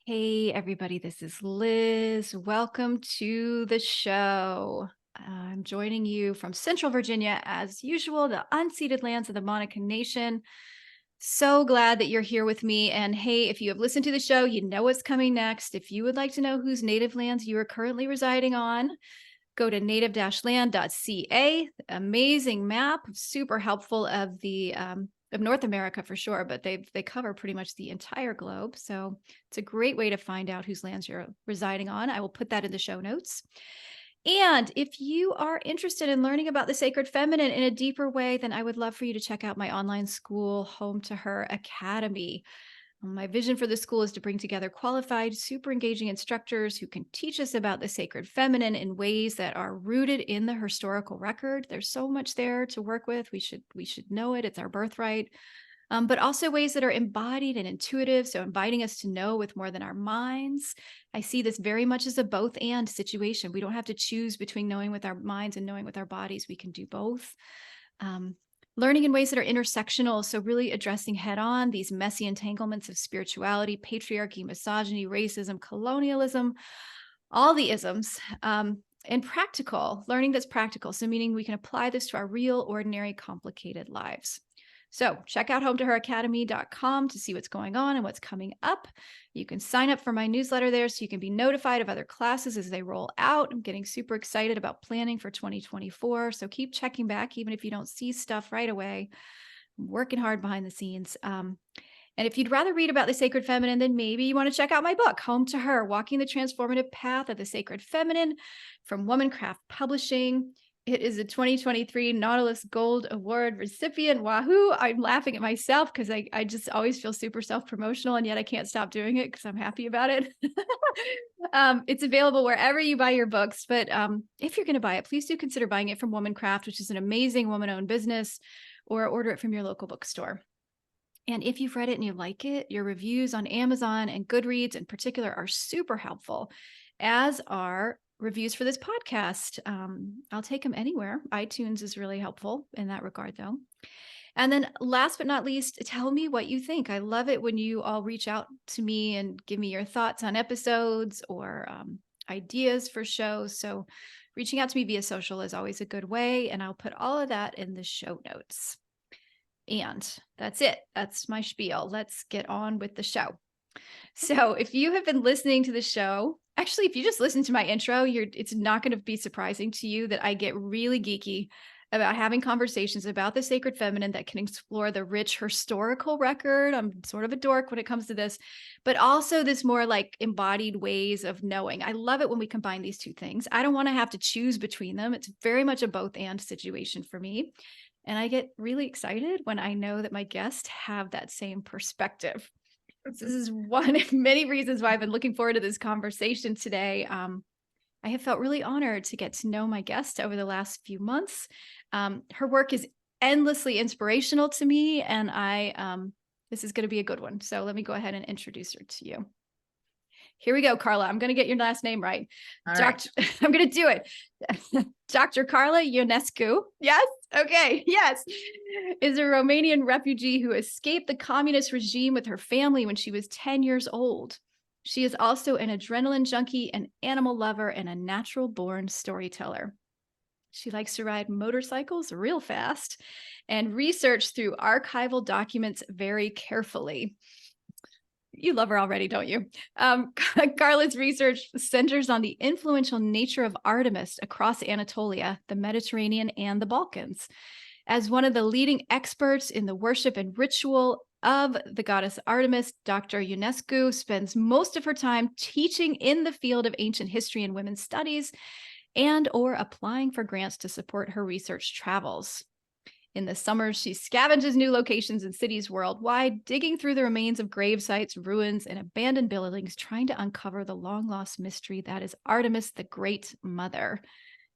Hey, everybody, this is Liz. Welcome to the show. I'm joining you from Central Virginia, as usual, the unceded lands of the Monacan Nation. So glad that you're here with me. And hey, if you have listened to the show, you know what's coming next. If you would like to know whose native lands you are currently residing on, go to native-land.ca. Amazing map, super helpful of North America for sure, but they cover pretty much the entire globe. So it's a great way to find out whose lands you're residing on. I will put that in the show notes. And if you are interested in learning about the sacred feminine in a deeper way, then I would love for you to check out my online school, Home to Her Academy. My vision for the school is to bring together qualified, super engaging instructors who can teach us about the sacred feminine in ways that are rooted in the historical record. There's so much there to work with. We should know it. It's our birthright. But also ways that are embodied and intuitive. So inviting us to know with more than our minds. I see this very much as a both and situation. We don't have to choose between knowing with our minds and knowing with our bodies. We can do both. Learning in ways that are intersectional. So really addressing head on these messy entanglements of spirituality, patriarchy, misogyny, racism, colonialism, all the isms. And practical, learning that's practical. So meaning we can apply this to our real, ordinary, complicated lives. So check out hometoheracademy.com to see what's going on and what's coming up. You can sign up for my newsletter there so you can be notified of other classes as they roll out. I'm getting super excited about planning for 2024. So keep checking back, even if you don't see stuff right away. I'm working hard behind the scenes. And if you'd rather read about the sacred feminine, then maybe you want to check out my book, Home to Her, Walking the Transformative Path of the Sacred Feminine from Womancraft Publishing. It is a 2023 Nautilus Gold Award recipient. Wahoo! I'm laughing at myself because I just always feel super self-promotional, and yet I can't stop doing it because I'm happy about it. It's available wherever you buy your books, but if you're going to buy it, please do consider buying it from Womancraft, which is an amazing woman-owned business, or order it from your local bookstore. And if you've read it and you like it, your reviews on Amazon and Goodreads in particular are super helpful, as are reviews for this podcast. I'll take them anywhere. iTunes is really helpful in that regard, though. And then last but not least, tell me what you think. I love it when you all reach out to me and give me your thoughts on episodes or ideas for shows. So reaching out to me via social is always a good way. And I'll put all of that in the show notes. And that's it. That's my spiel. Let's get on with the show. So if you have been listening to the show, actually, if you just listen to my intro, it's not going to be surprising to you that I get really geeky about having conversations about the sacred feminine that can explore the rich historical record. I'm sort of a dork when it comes to this, but also this more like embodied ways of knowing. I love it when we combine these two things. I don't want to have to choose between them. It's very much a both and situation for me. And I get really excited when I know that my guests have that same perspective. This is one of many reasons why I've been looking forward to this conversation today. I have felt really honored to get to know my guest over the last few months. Her work is endlessly inspirational to me, and this is going to be a good one. So let me go ahead and introduce her to you. Here we go, Carla. I'm going to get your last name right. Right. I'm going to do it. Dr. Carla Ionescu. Yes. Okay. Yes. Is a Romanian refugee who escaped the communist regime with her family when she was 10 years old. She is also an adrenaline junkie, an animal lover, and a natural born storyteller. She likes to ride motorcycles real fast and research through archival documents very carefully. You love her already, don't you? Carla's research centers on the influential nature of Artemis across Anatolia, the Mediterranean, and the Balkans. As one of the leading experts in the worship and ritual of the goddess Artemis, Dr. Ionescu spends most of her time teaching in the field of ancient history and women's studies and or applying for grants to support her research travels. In the summer, she scavenges new locations in cities worldwide, digging through the remains of grave sites, ruins, and abandoned buildings, trying to uncover the long-lost mystery that is Artemis, the Great Mother.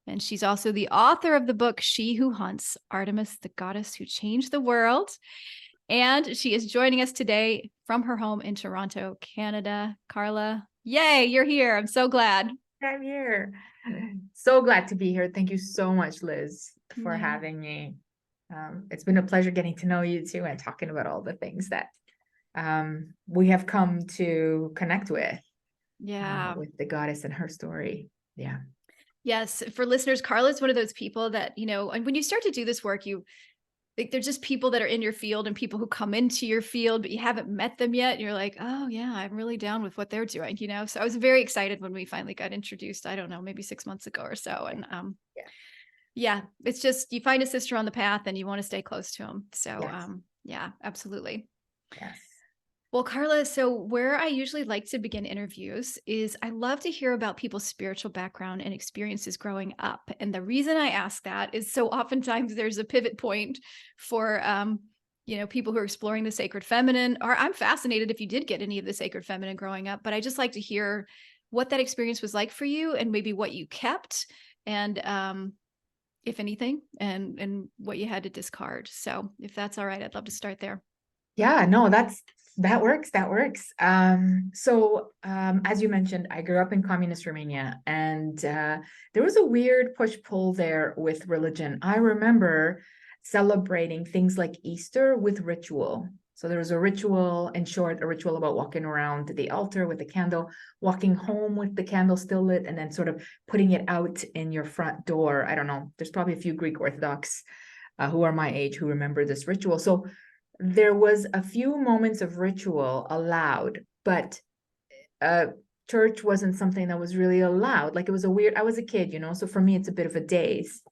And she's also the author of the book, She Who Hunts, Artemis, the Goddess Who Changed the World. And she is joining us today from her home in Toronto, Canada. Carla, yay, you're here. I'm so glad. I'm here. So glad to be here. Thank you so much, Liz, for having me. It's been a pleasure getting to know you too and talking about all the things that we have come to connect Yeah. with the goddess and her story. Yeah. Yes. For listeners, Carla's one of those people that, and when you start to do this work, like there's just people that are in your field and people who come into your field, but you haven't met them yet. And you're like, oh yeah, I'm really down with what they're doing. So I was very excited when we finally got introduced, I don't know, maybe 6 months ago or so. And Yeah. yeah, it's just you find a sister on the path and you want to stay close to them. So Yes. yeah, absolutely. Yes. Well, Carla, so where I usually like to begin interviews is I love to hear about people's spiritual background and experiences growing up. And the reason I ask that is so oftentimes there's a pivot point for people who are exploring the sacred feminine, or I'm fascinated if you did get any of the sacred feminine growing up, but I just like to hear what that experience was like for you and maybe what you kept and if anything, and what you had to discard. So if that's all right, I'd love to start there. Yeah, no, that works. That works. As you mentioned, I grew up in communist Romania, and there was a weird push-pull there with religion. I remember celebrating things like Easter with ritual. So there was a ritual, in short, a ritual about walking around the altar with the candle, walking home with the candle still lit, and then sort of putting it out in your front door. I don't know. There's probably a few Greek Orthodox who are my age who remember this ritual. So there was a few moments of ritual allowed, but church wasn't something that was really allowed. Like it was I was a kid, so for me, it's a bit of a daze.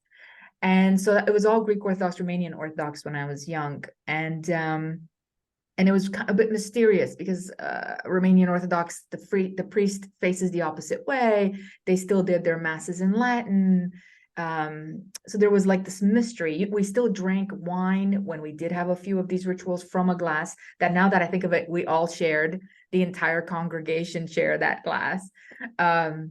And so it was all Greek Orthodox, Romanian Orthodox when I was young. And it was a bit mysterious because Romanian Orthodox, the priest faces the opposite way. They still did their masses in Latin. So there was like this mystery. We still drank wine when we did have a few of these rituals from a glass that, now that I think of it, we all shared. The entire congregation shared that glass. And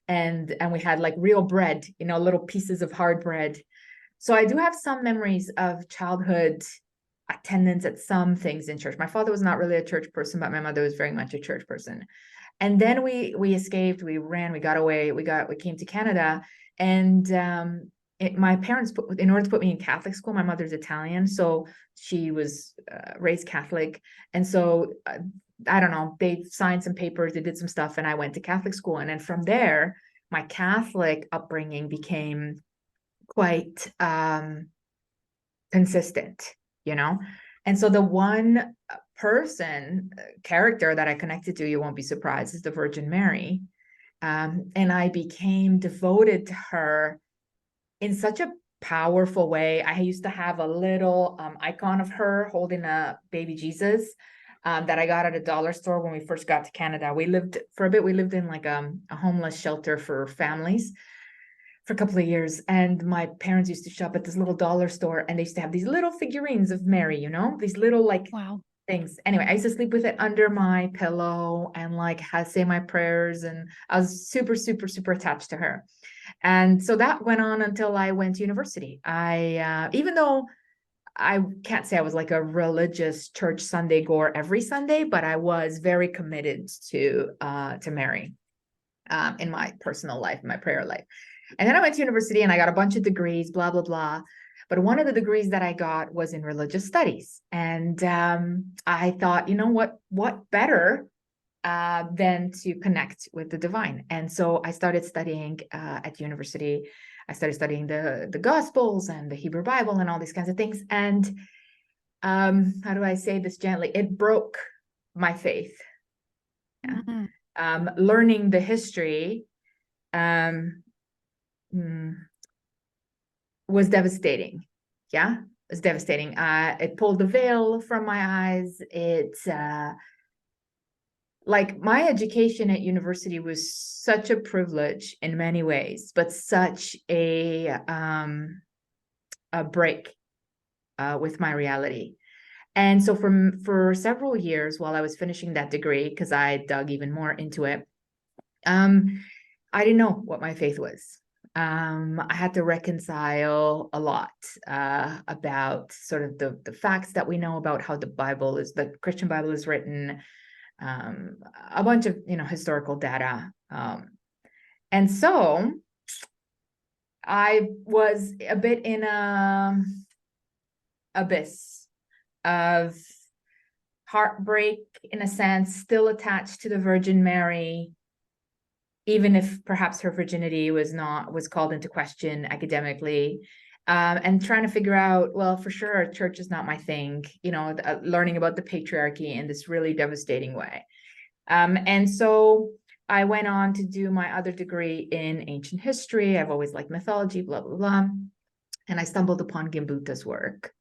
we had like real bread, little pieces of hard bread. So I do have some memories of childhood attendance at some things in church. My father was not really a church person, but my mother was very much a church person. And then we escaped, we ran, we got away, we came to Canada, and my parents in order to put me in Catholic school. My mother's Italian, so she was raised Catholic, and so I don't know. They signed some papers, they did some stuff, and I went to Catholic school, and then from there, my Catholic upbringing became quite consistent, you know? And so the one character that I connected to, you won't be surprised, is the Virgin Mary. And I became devoted to her in such a powerful way. I used to have a little icon of her holding a baby Jesus that I got at a dollar store when we first got to Canada. We lived in like a homeless shelter for families for a couple of years, and my parents used to shop at this little dollar store, and they used to have these little figurines of Mary, these little like Wow. things. Anyway, I used to sleep with it under my pillow and like say my prayers, and I was super, super, super attached to her. And so that went on until I went to university. Even though I can't say I was like a religious church Sunday goer every Sunday, but I was very committed to Mary in my personal life, in my prayer life. And then I went to university and I got a bunch of degrees, blah, blah, blah. But one of the degrees that I got was in religious studies. And I thought, what better than to connect with the divine? And so I started studying at university. I started studying the Gospels and the Hebrew Bible and all these kinds of things. And how do I say this gently? It broke my faith. Yeah. Learning the history was devastating. Yeah, it was devastating. It pulled the veil from my eyes. Like my education at university was such a privilege in many ways, but such a break with my reality. And so for several years while I was finishing that degree, because I dug even more into it, I didn't know what my faith was. I had to reconcile a lot about sort of the facts that we know about how the Christian Bible is written, a bunch of historical data, and so I was a bit in a abyss of heartbreak in a sense, still attached to the Virgin Mary, even if perhaps her virginity was called into question academically. And trying to figure out, well, for sure, church is not my thing, learning about the patriarchy in this really devastating way. And so I went on to do my other degree in ancient history. I've always liked mythology, blah, blah, blah. And I stumbled upon Gimbutas's work.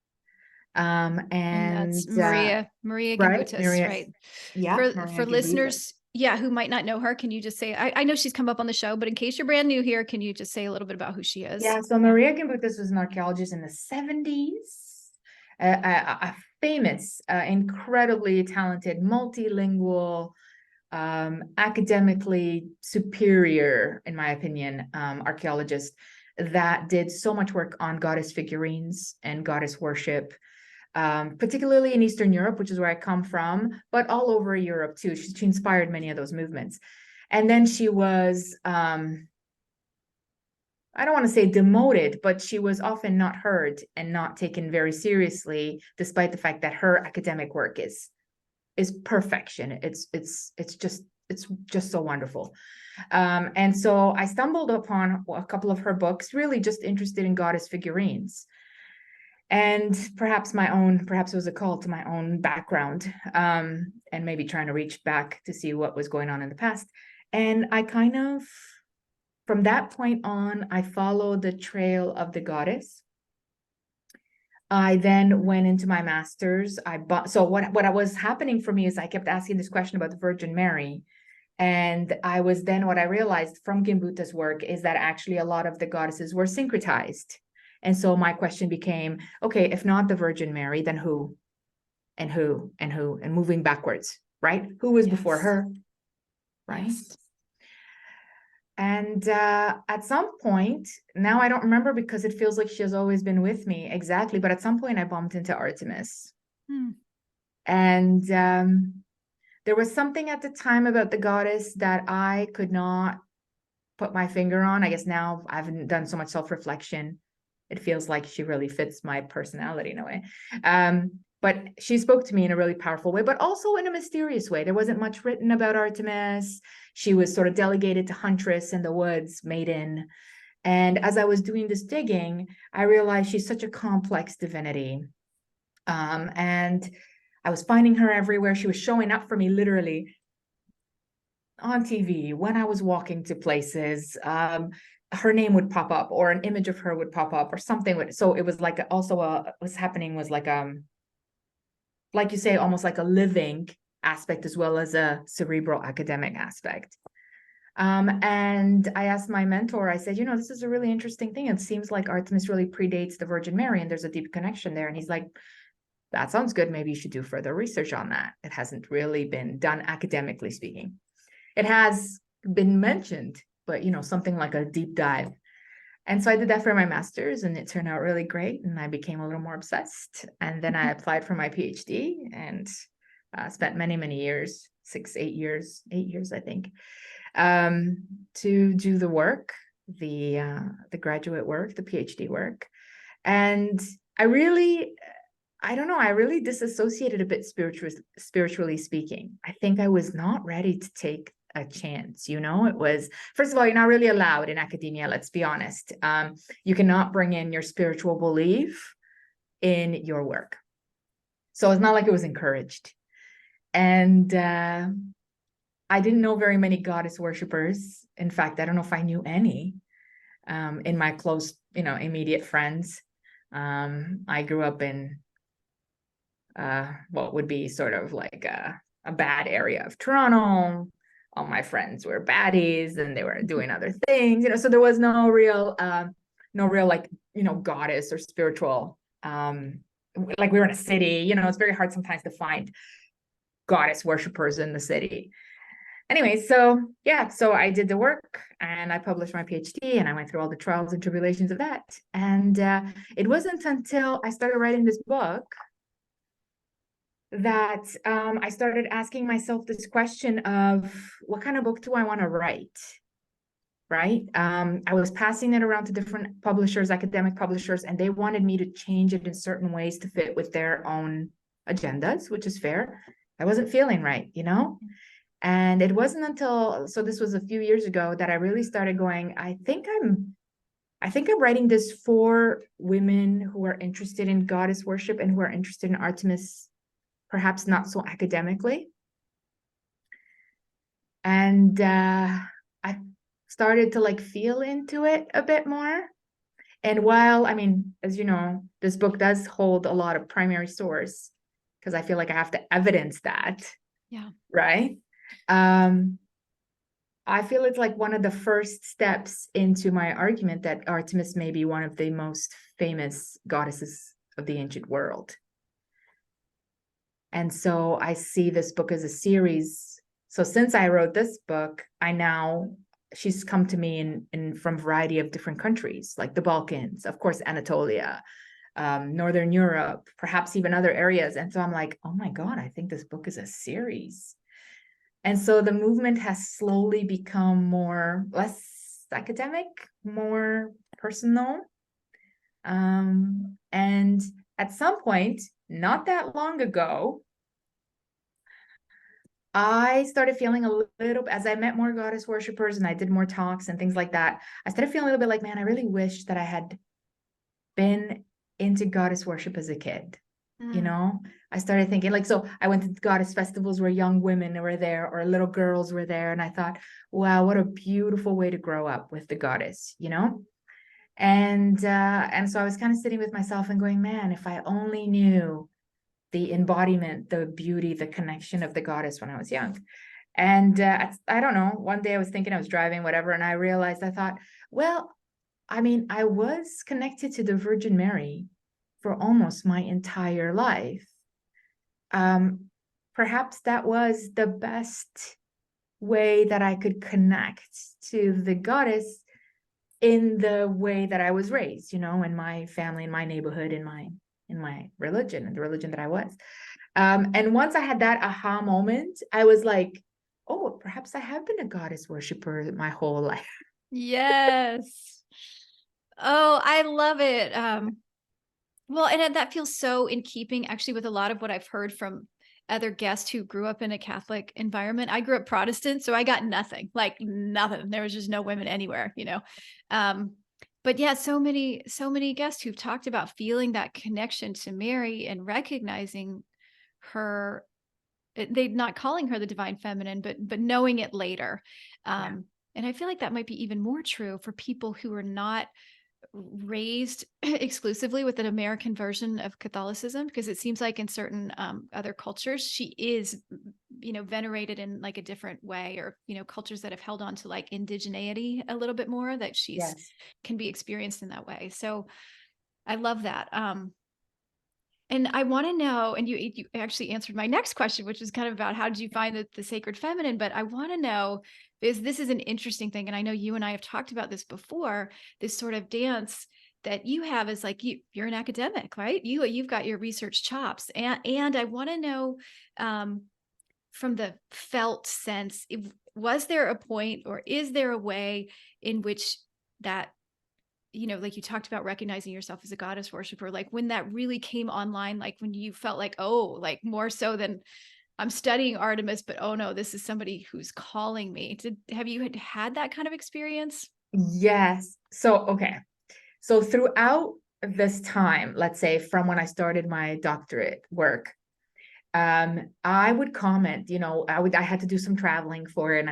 And that's Right, Maria Gimbutas, Maria, right? yeah, Maria For Gimbutas. listeners, who might not know her, can you just say, I know she's come up on the show, but in case you're brand new here, can you just say a little bit about who she is? Yeah, so Maria Gimbutas was an archaeologist in the 70s, a famous, incredibly talented, multilingual, academically superior, in my opinion, archaeologist that did so much work on goddess figurines and goddess worship, particularly in Eastern Europe, which is where I come from, but all over Europe too. She inspired many of those movements. And then she was, I don't want to say demoted, but she was often not heard and not taken very seriously, despite the fact that her academic work is perfection. It's just so wonderful. And so I stumbled upon a couple of her books, really just interested in goddess figurines. And perhaps it was a call to my own background, and maybe trying to reach back to see what was going on in the past. And I kind of, from that point on, I followed the trail of the goddess. I then went into my master's. So what was happening for me is I kept asking this question about the Virgin Mary. And what I realized from Gimbutas's work is that actually a lot of the goddesses were syncretized. And so my question became, okay, if not the Virgin Mary, then who? And who? And who? And moving backwards, right? Who was before her? Right? Yes. And at some point, now I don't remember because it feels like she has always been with me exactly, but at some point I bumped into Artemis. And there was something at the time about the goddess that I could not put my finger on. I guess now I've done so much self-reflection. It feels like she really fits my personality in a way. But she spoke to me in a really powerful way, but also in a mysterious way. There wasn't much written about Artemis. She was sort of delegated to huntress in the woods, maiden. And as I was doing this digging, I realized she's such a complex divinity. And I was finding her everywhere. She was showing up for me literally on TV when I was walking to places. Her name would pop up, or an image of her would pop up, or something. So it was like what's happening was like you say, almost like a living aspect as well as a cerebral academic aspect. And I asked my mentor, I said, this is a really interesting thing. It seems like Artemis really predates the Virgin Mary, and there's a deep connection there. And he's like, that sounds good. Maybe you should do further research on that. It hasn't really been done academically speaking. It has been mentioned, but something like a deep dive. And so I did that for my master's, and it turned out really great. And I became a little more obsessed. And then I applied for my PhD and spent many, many years, 8 years, I think, to do the work, the graduate work, the PhD work. And I really disassociated a bit spiritually speaking. I think I was not ready to take a chance. It was, first of all, you're not really allowed in academia, let's be honest. You cannot bring in your spiritual belief in your work. So it's not like it was encouraged. And I didn't know very many goddess worshippers. In fact, I don't know if I knew any in my close, immediate friends. I grew up in what would be sort of like a bad area of Toronto. All my friends were baddies and they were doing other things, so there was no real like, goddess or spiritual, like we were in a city, it's very hard sometimes to find goddess worshippers in the city. Anyway, so I did the work and I published my PhD and I went through all the trials and tribulations of that. And it wasn't until I started writing this book that I started asking myself this question of what kind of book do I want to write, right? I was passing it around to different publishers, academic publishers, and they wanted me to change it in certain ways to fit with their own agendas, which is fair. I wasn't feeling right, And it wasn't until, so this was a few years ago, that I really started going, I think I'm writing this for women who are interested in goddess worship and who are interested in Artemis, perhaps not so academically. And I started to like feel into it a bit more. And while, I mean, as you know, this book does hold a lot of primary source, because I feel like I have to evidence that. Yeah. Right. I feel it's like one of the first steps into my argument that Artemis may be one of the most famous goddesses of the ancient world. And so I see this book as a series. So since I wrote this book, she's come to me in from a variety of different countries, like the Balkans, of course, Anatolia, Northern Europe, perhaps even other areas. And so I'm like, oh my God, I think this book is a series. And so the movement has slowly become less academic, more personal. And at some point, not that long ago, I started feeling a little, as I met more goddess worshipers and I did more talks and things like that, I started feeling a little bit like, man, I really wish that I had been into goddess worship as a kid. I started thinking like, so I went to goddess festivals where young women were there or little girls were there. And I thought, wow, what a beautiful way to grow up with the goddess, And so I was kind of sitting with myself and going, man, if I only knew the embodiment, the beauty, the connection of the goddess when I was young. And I don't know, one day I was thinking, I was driving, whatever, and I realized, I thought, well, I mean, I was connected to the Virgin Mary for almost my entire life. Perhaps that was the best way that I could connect to the goddess in the way that I was raised, in my family, in my neighborhood, in my religion, and the religion that I was. And once I had that aha moment, I was like, oh, perhaps I have been a goddess worshiper my whole life. Yes. Oh, I love it. Well, and that feels so in keeping actually with a lot of what I've heard from other guests who grew up in a Catholic environment. I grew up Protestant, so I got nothing, like nothing. There was just no women anywhere. Um, but yeah, so many guests who've talked about feeling that connection to Mary and recognizing her, they not calling her the divine feminine, but knowing it later. Yeah. And I feel like that might be even more true for people who are not raised exclusively with an American version of Catholicism, because it seems like in certain other cultures, she is, venerated in like a different way, or, cultures that have held on to like indigeneity a little bit more, that she's Yes. can be experienced in that way. So I love that. And I want to know, and you actually answered my next question, which was kind of about how did you find the sacred feminine? But I want to know, because this is an interesting thing, and I know you and I have talked about this before, this sort of dance that you have is like you're an academic, right? You've got your research chops, and I want to know, from the felt sense, was there a point, or is there a way in which that, like you talked about recognizing yourself as a goddess worshiper, like when that really came online, like when you felt like, oh, like more so than I'm studying Artemis, but oh no, this is somebody who's calling me. Have you had that kind of experience? Yes. So, okay. So throughout this time, let's say from when I started my doctorate work, I would comment, I had to do some traveling for it,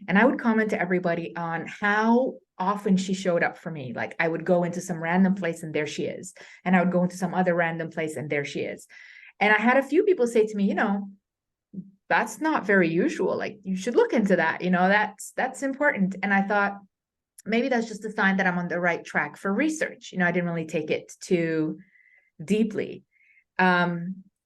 and I would comment to everybody on how often she showed up for me. Like I would go into some random place and there she is. And I would go into some other random place and there she is. And I had a few people say to me, that's not very usual. Like you should look into that, that's important. And I thought, maybe that's just a sign that I'm on the right track for research. I didn't really take it too deeply.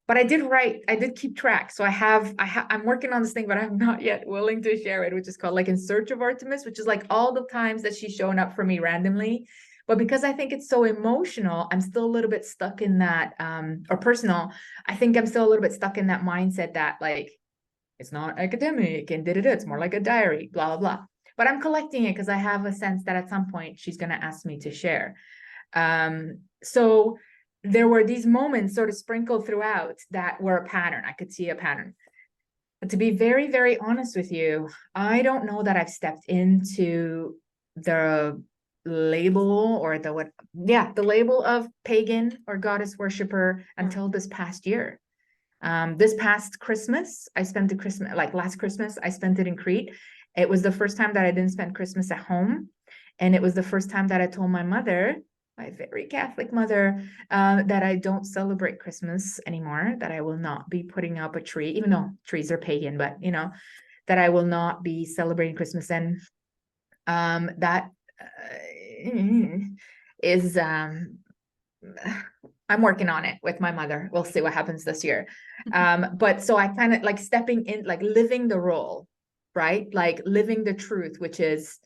But I did keep track. So I'm working on this thing, but I'm not yet willing to share it, which is called like In Search of Artemis, which is like all the times that she's shown up for me randomly. But because I think it's so emotional, I'm still a little bit stuck in that, or personal, I think I'm still a little bit stuck in that mindset that like, it's not academic and it's more like a diary, blah, blah, blah. But I'm collecting it because I have a sense that at some point she's going to ask me to share. So there were these moments sort of sprinkled throughout that were a pattern. I could see a pattern. To be very, very honest with you, I don't know that I've stepped into the label or the label of pagan or goddess worshiper until this past year. This past Christmas, I spent the Christmas, like last Christmas, I spent it in Crete. It was the first time that I didn't spend Christmas at home. And it was the first time that I told my mother, my very Catholic mother, that I don't celebrate Christmas anymore, that I will not be putting up a tree, even though trees are pagan, but that I will not be celebrating Christmas. And that is I'm working on it with my mother. We'll see what happens this year. But so I kind of like stepping in, like living the role, right? Like living the truth, which is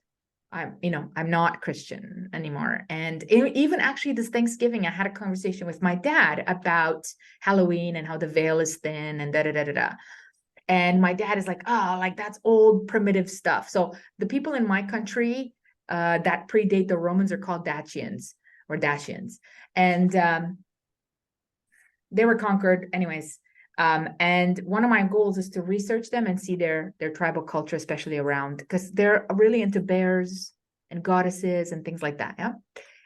I'm not Christian anymore. And even actually this Thanksgiving, I had a conversation with my dad about Halloween and how the veil is thin and da da da da da. And my dad is like, oh, like that's old primitive stuff. So the people in my country that predate the Romans are called Dacians or Dacians. And they were conquered anyways. And one of my goals is to research them and see their tribal culture, especially around, because they're really into bears and goddesses and things like that. Yeah.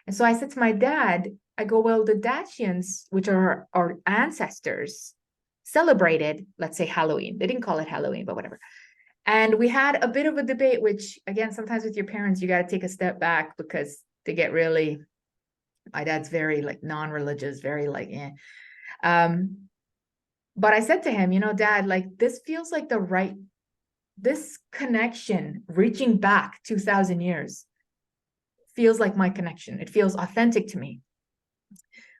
And so I said to my dad, I go, well, the Dacians, which are our ancestors, celebrated, let's say, Halloween. They didn't call it Halloween, but whatever. And we had a bit of a debate, which again, sometimes with your parents, you got to take a step back because they get really, my dad's very like non-religious, very like, but I said to him, Dad, like this feels like this connection reaching back 2000 years feels like my connection. It feels authentic to me.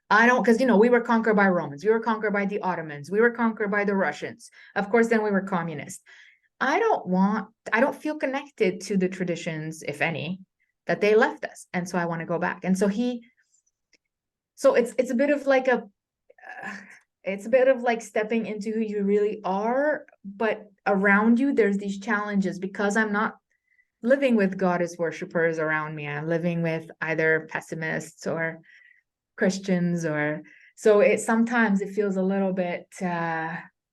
I don't, because, we were conquered by Romans. We were conquered by the Ottomans. We were conquered by the Russians. Of course, then we were communist. I don't feel connected to the traditions, if any, that they left us. And so I want to go back. And so it's a bit of like it's a bit of like stepping into who you really are, but around you, there's these challenges because I'm not living with goddess worshippers around me. I'm living with either pessimists or Christians so sometimes it feels a little bit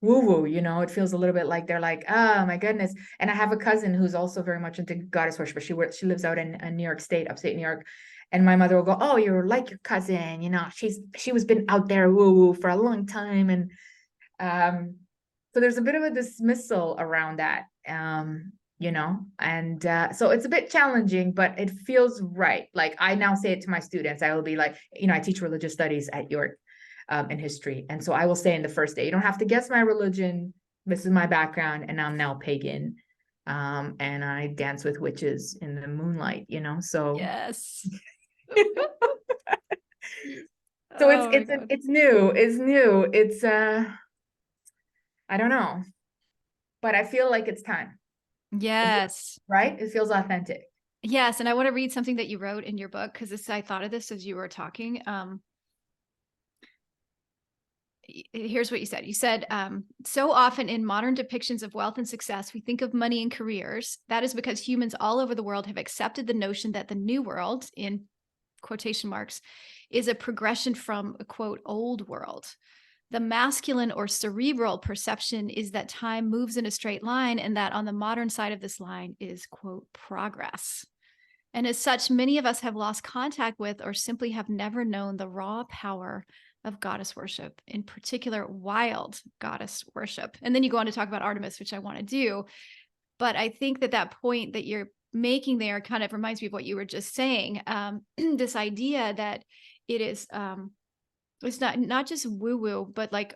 woo-woo, it feels a little bit like they're like, oh my goodness. And I have a cousin who's also very much into goddess worship. She lives out in New York State, upstate New York. And my mother will go, oh, you're like your cousin, she was been out there woo-woo for a long time. And so there's a bit of a dismissal around that, and so it's a bit challenging, but it feels right. Like I now say it to my students. I will be like, I teach religious studies at York and history. And so I will say in the first day, you don't have to guess my religion. This is my background, and I'm now pagan. And I dance with witches in the moonlight, so. Yes. So it's new. It's I don't know, but I feel like it's time. Yes. Right? It feels authentic. Yes. And I want to read something that you wrote in your book because I thought of this as you were talking. Here's what you said. You said, so often in modern depictions of wealth and success, we think of money and careers. That is because humans all over the world have accepted the notion that the new world, in quotation marks, is a progression from a quote, old world. The masculine or cerebral perception is that time moves in a straight line and that on the modern side of this line is quote, progress. And as such, many of us have lost contact with or simply have never known the raw power of goddess worship, in particular, wild goddess worship. And then you go on to talk about Artemis, which I want to do. But I think that point that you're making there kind of reminds me of what you were just saying. This idea that it is, it's not just woo-woo, but like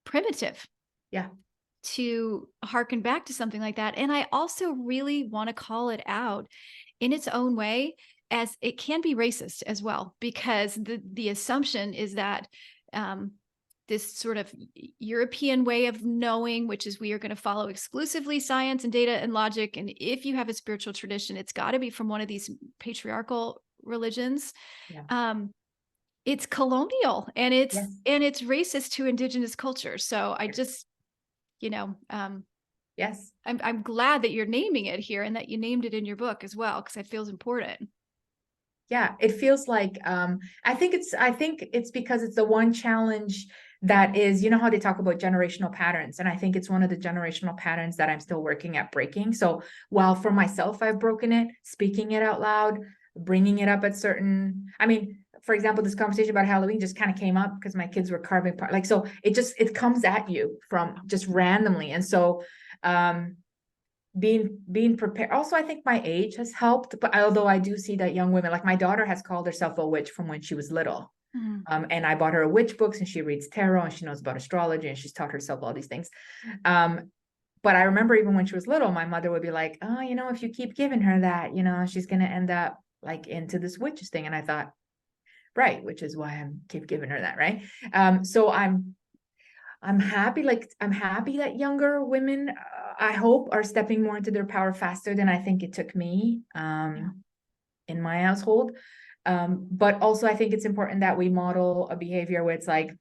primitive. Yeah. To harken back to something like that. And I also really want to call it out in its own way, as it can be racist as well, because the assumption is that this sort of European way of knowing, which is we are going to follow exclusively science and data and logic. And if you have a spiritual tradition, it's got to be from one of these patriarchal religions. Yeah. It's colonial and it's Yes. and it's racist to indigenous culture. So I just, yes, I'm glad that you're naming it here and that you named it in your book as well, because it feels important. Yeah, it feels like I think it's because it's the one challenge that is, you know how they talk about generational patterns, and I think it's one of the generational patterns that I'm still working at breaking. So while for myself I've broken it, speaking it out loud, bringing it up at certain, I mean, for example, this conversation about Halloween just kind of came up because my kids were carving part, like, so it comes at you from just randomly. And so being prepared, also I think my age has helped, but although I do see that young women, like my daughter has called herself a witch from when she was little. And I bought her a witch books, and she reads tarot, and she knows about astrology, and she's taught herself all these things. But I remember even when she was little, my mother would be like, oh, you know, if you keep giving her that, you know, she's going to end up like into this witches thing. And I thought, right, which is why I'm keep giving her that. Right. So I'm happy, like, I'm happy that younger women, I hope, are stepping more into their power faster than I think it took me in my household. But also I think it's important that we model a behavior where it's like,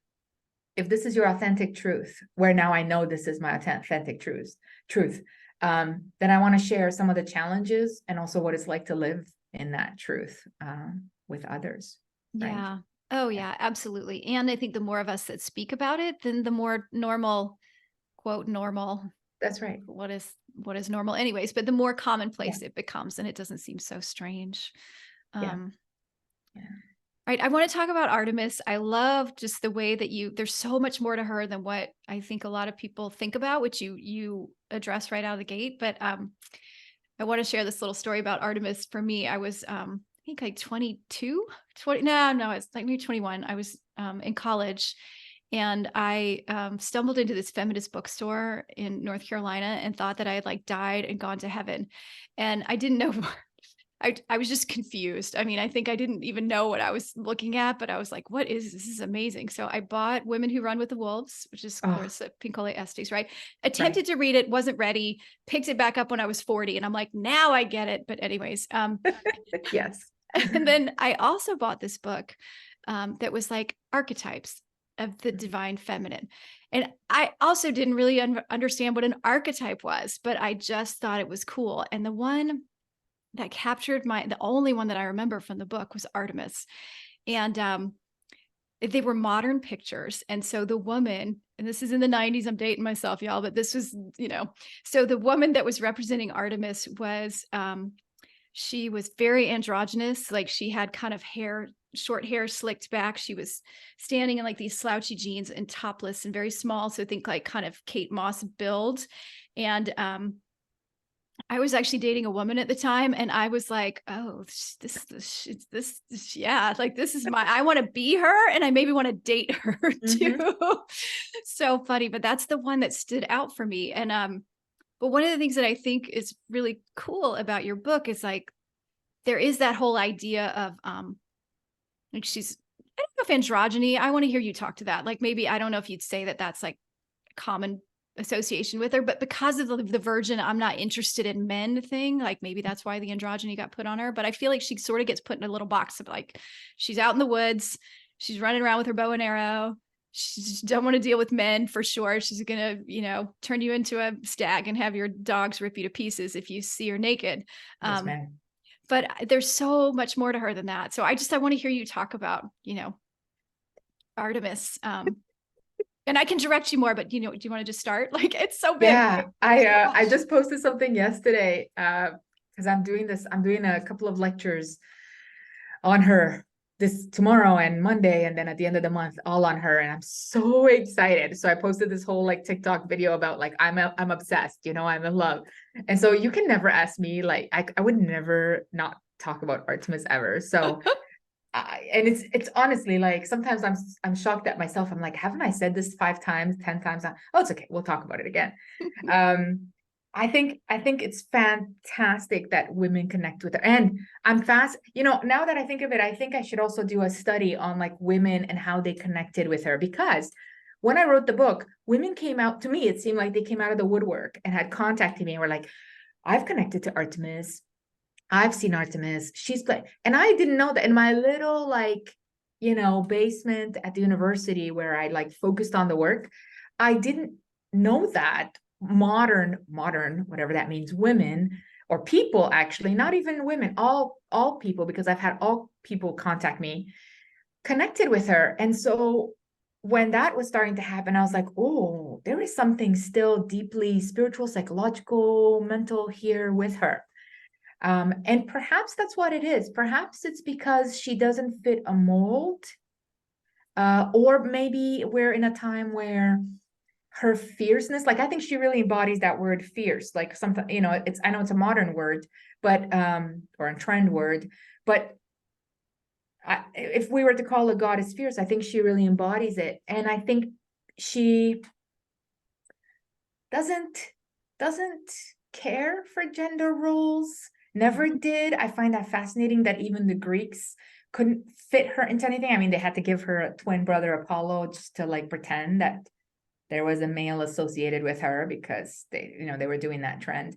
if this is your authentic truth, where now I know this is my authentic truth, then I want to share some of the challenges and also what it's like to live in that truth with others. Right? Yeah. Oh yeah, absolutely. And I think the more of us that speak about it, then the more normal, quote, normal. That's right. What is normal anyways, but the more commonplace it becomes, and it doesn't seem so strange. Yeah. Right. I want to talk about Artemis. I love just the way that there's so much more to her than what I think a lot of people think about, which you address right out of the gate. But I want to share this little story about Artemis. For me, I was I think like 22, 20, no, it's like maybe 21. I was in college, and I stumbled into this feminist bookstore in North Carolina and thought that I had like died and gone to heaven. And I didn't know I was just confused. I mean, I think I didn't even know what I was looking at, but I was like, what is this? This is amazing. So I bought Women Who Run with the Wolves, which is Clarissa Pinkola Estes, right? Attempted to read it, wasn't ready, picked it back up when I was 40. And I'm like, now I get it. But anyways, yes. And then I also bought this book that was like archetypes of the divine feminine. And I also didn't really understand what an archetype was, but I just thought it was cool. And the one that captured the only one that I remember from the book was Artemis. And they were modern pictures. And so the woman, and this is in the 90s, I'm dating myself, y'all, but this was, so the woman that was representing Artemis was, she was very androgynous. Like she had kind of short hair slicked back. She was standing in like these slouchy jeans and topless and very small. So think like kind of Kate Moss build. And I was actually dating a woman at the time, and I was like, oh, yeah, like this is I want to be her, and I maybe want to date her too. So funny, but that's the one that stood out for me. And but one of the things that I think is really cool about your book is like there is that whole idea of like I don't know if androgyny. I want to hear you talk to that. Like maybe I don't know if you'd say that that's like common association with her, but because of the virgin, I'm not interested in men thing, like maybe that's why the androgyny got put on her. But I feel like she sort of gets put in a little box of like, she's out in the woods, she's running around with her bow and arrow, she just don't want to deal with men for sure. She's gonna, turn you into a stag and have your dogs rip you to pieces if you see her naked. Yes, but there's so much more to her than that. So I want to hear you talk about, Artemis. And I can direct you more, but do you want to just start? Like it's so big. Yeah, I just posted something yesterday because I'm doing a couple of lectures on her this tomorrow and Monday, and then at the end of the month, all on her, and I'm so excited. So I posted this whole like TikTok video about like I'm obsessed, I'm in love. And so you can never ask me, like I would never not talk about Artemis ever. So and it's honestly like sometimes I'm shocked at myself. I'm like, haven't I said this 5 times, 10 times? Oh, it's okay. We'll talk about it again. I think it's fantastic that women connect with her. And I'm fast, now that I think of it, I think I should also do a study on like women and how they connected with her, because when I wrote the book, women came out to me. It seemed like they came out of the woodwork and had contacted me and were like, I've connected to Artemis. I've seen Artemis. She's playing. And I didn't know that in my little basement at the university where I like focused on the work. I didn't know that modern, whatever that means, women or people, actually, not even women, all people, because I've had all people contact me, connected with her. And so when that was starting to happen, I was like, oh, there is something still deeply spiritual, psychological, mental here with her. And perhaps that's what it is. Perhaps it's because she doesn't fit a mold. Or maybe we're in a time where her fierceness, like I think she really embodies that word fierce, like something, you know, I know it's a modern word, but or a trend word, but if we were to call a goddess fierce, I think she really embodies it. And I think she doesn't doesn't care for gender roles, never did. I find that fascinating that even the Greeks couldn't fit her into anything. I mean, they had to give her a twin brother Apollo just to like pretend that there was a male associated with her, because they, you know, they were doing that trend.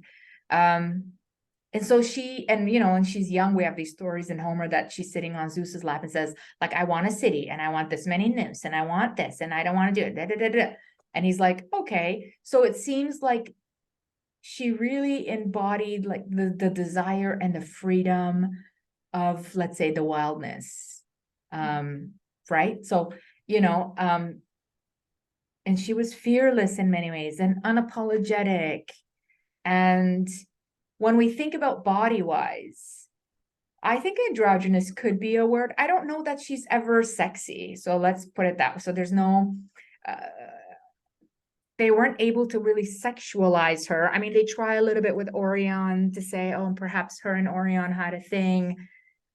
And so she, and you know, when she's young, we have these stories in Homer that she's sitting on Zeus's lap and says, like, I want a city and I want this many nymphs and I want this and I don't want to do it. Da, da, da, da. And he's like, okay. So it seems like she really embodied like the desire and the freedom of, let's say, the wildness. Right. So, you know, and she was fearless in many ways and unapologetic. And when we think about body wise, I think androgynous could be a word. I don't know that she's ever sexy. So let's put it that way. So there's no, they weren't able to really sexualize her. I mean, they try a little bit with Orion to say, oh, perhaps her and Orion had a thing.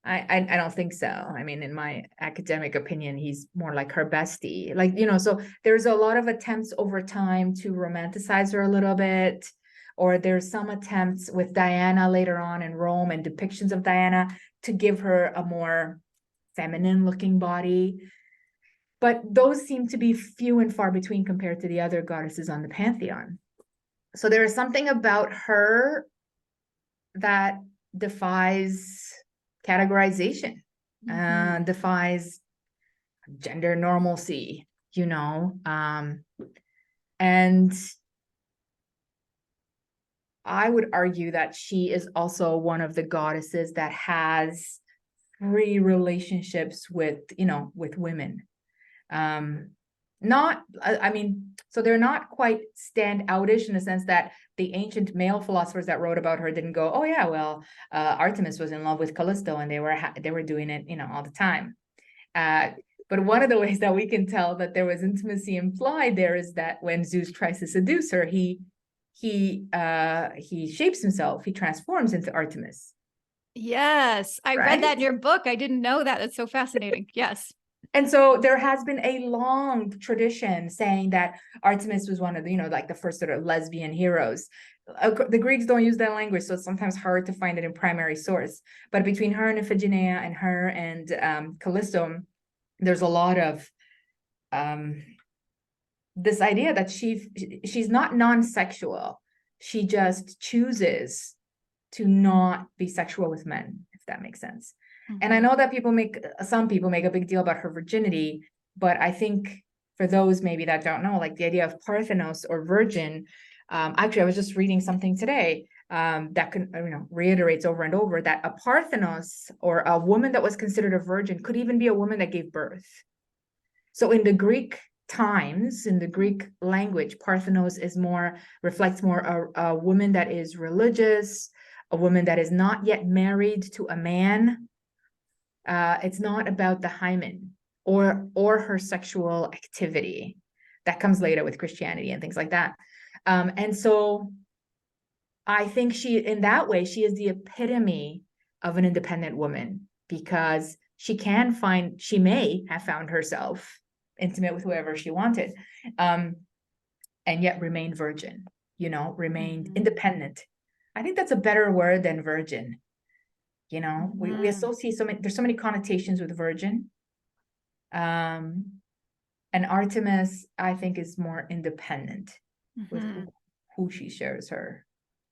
I don't think so. I mean, in my academic opinion, he's more like her bestie. Like, you know, so there's a lot of attempts over time to romanticize her a little bit. Or there's some attempts with Diana later on in Rome and depictions of Diana to give her a more feminine looking body. But those seem to be few and far between compared to the other goddesses on the pantheon. So there is something about her that defies categorization, defies gender normalcy, you know. And I would argue that she is also one of the goddesses that has free relationships with, you know, with women. Not, I mean, so they're not quite standoutish in the sense that the ancient male philosophers that wrote about her didn't go, oh yeah, well, Artemis was in love with Callisto and they were doing it, you know, all the time. But one of the ways that we can tell that there was intimacy implied there is that when Zeus tries to seduce her, he shapes himself, he transforms into Artemis. Yes, I read that Right? in your book. I didn't know that. That's so fascinating. Yes. And so there has been a long tradition saying that Artemis was one of the, you know, like the first sort of lesbian heroes. The Greeks don't use that language, so it's sometimes hard to find it in primary source. But between her and Iphigenia and her and Callisto, there's a lot of this idea that she's not non-sexual. She just chooses to not be sexual with men, if that makes sense. And I know that some people make a big deal about her virginity, but I think for those maybe that don't know, like the idea of Parthenos or virgin, actually, I was just reading something today that reiterates over and over that a Parthenos, or a woman that was considered a virgin, could even be a woman that gave birth. So in the Greek times, in the Greek language, Parthenos reflects more a woman that is religious, a woman that is not yet married to a man. It's not about the hymen or her sexual activity. That comes later with Christianity and things like that. And so I think in that way, she is the epitome of an independent woman, because she may have found herself intimate with whoever she wanted, and yet remained virgin, remained independent. I think that's a better word than virgin. We associate there's so many connotations with virgin. And Artemis, I think, is more independent with who she shares her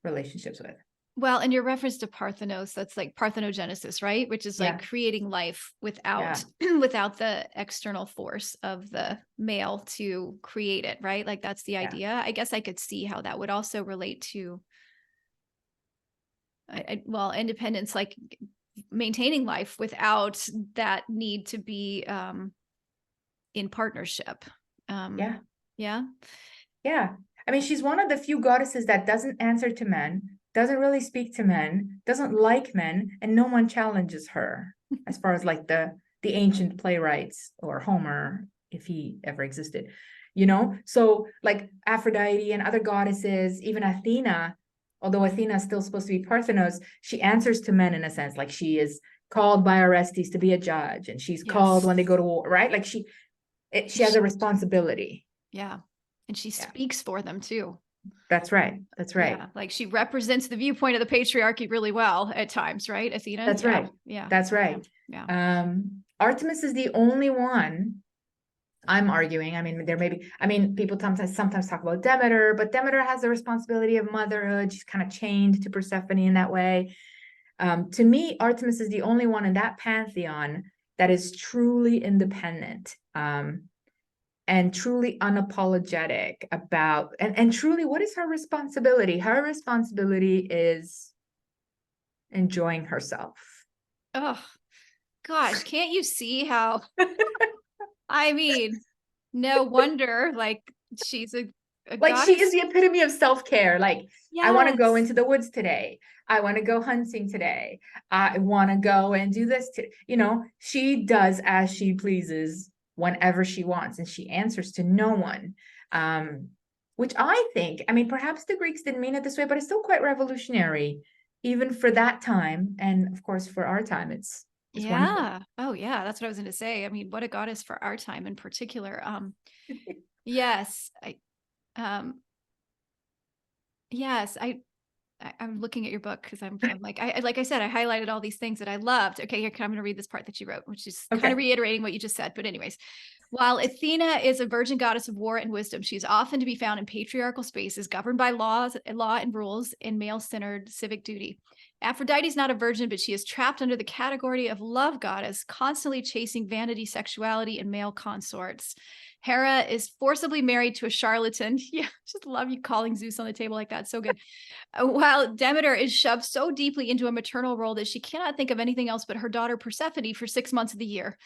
relationships with. Well, and your reference to Parthenos, that's like parthenogenesis, right? Which is like creating life without without the external force of the male to create it, right? Like that's the idea. I guess I could see how that would also relate to independence, like maintaining life without that need to be in partnership. Yeah. Yeah. Yeah. I mean, she's one of the few goddesses that doesn't answer to men, doesn't really speak to men, doesn't like men, and no one challenges her as far as like the ancient playwrights or Homer, if he ever existed, you know? So like Aphrodite and other goddesses, even Athena, although Athena is still supposed to be Parthenos, she answers to men in a sense, like she is called by Orestes to be a judge, and she's called Yes. when they go to war, right? Like she has a responsibility. Yeah. And she Yeah. speaks for them too. That's right. That's right. Yeah. Like she represents the viewpoint of the patriarchy really well at times, right? Athena. That's Yeah. right. Yeah. That's right. Yeah. Artemis is the only one, I'm arguing. I mean, there may be, I mean, people sometimes talk about Demeter, but Demeter has the responsibility of motherhood. She's kind of chained to Persephone in that way. To me, Artemis is the only one in that pantheon that is truly independent. And truly unapologetic about, and truly, what is her responsibility? Her responsibility is enjoying herself. Oh, gosh. Can't you see how, I mean, no wonder like she's a Like she is goddess. the epitome of self-care. Like, I want to go Yes. into the woods today. I want to go hunting today. I want to go and do this. You know, she does as she pleases whenever she wants, and she answers to no one. Which I think, I mean, perhaps the Greeks didn't mean it this way, but it's still quite revolutionary, even for that time. And of course, for our time, it's wonderful. Yeah. Oh, yeah. That's what I was going to say. I mean, what a goddess for our time in particular. Yes. Yes, I'm looking at your book because I'm like I said, I highlighted all these things that I loved. Okay, here, I'm going to read this part that you wrote, which is kind of Okay. reiterating what you just said. But anyways, while Athena is a virgin goddess of war and wisdom, she is often to be found in patriarchal spaces governed by law and rules and male-centered civic duty. Aphrodite is not a virgin, but she is trapped under the category of love goddess, constantly chasing vanity, sexuality, and male consorts. Hera is forcibly married to a charlatan. Yeah, just love you calling Zeus on the table like that. So good. While Demeter is shoved so deeply into a maternal role that she cannot think of anything else but her daughter Persephone for 6 months of the year.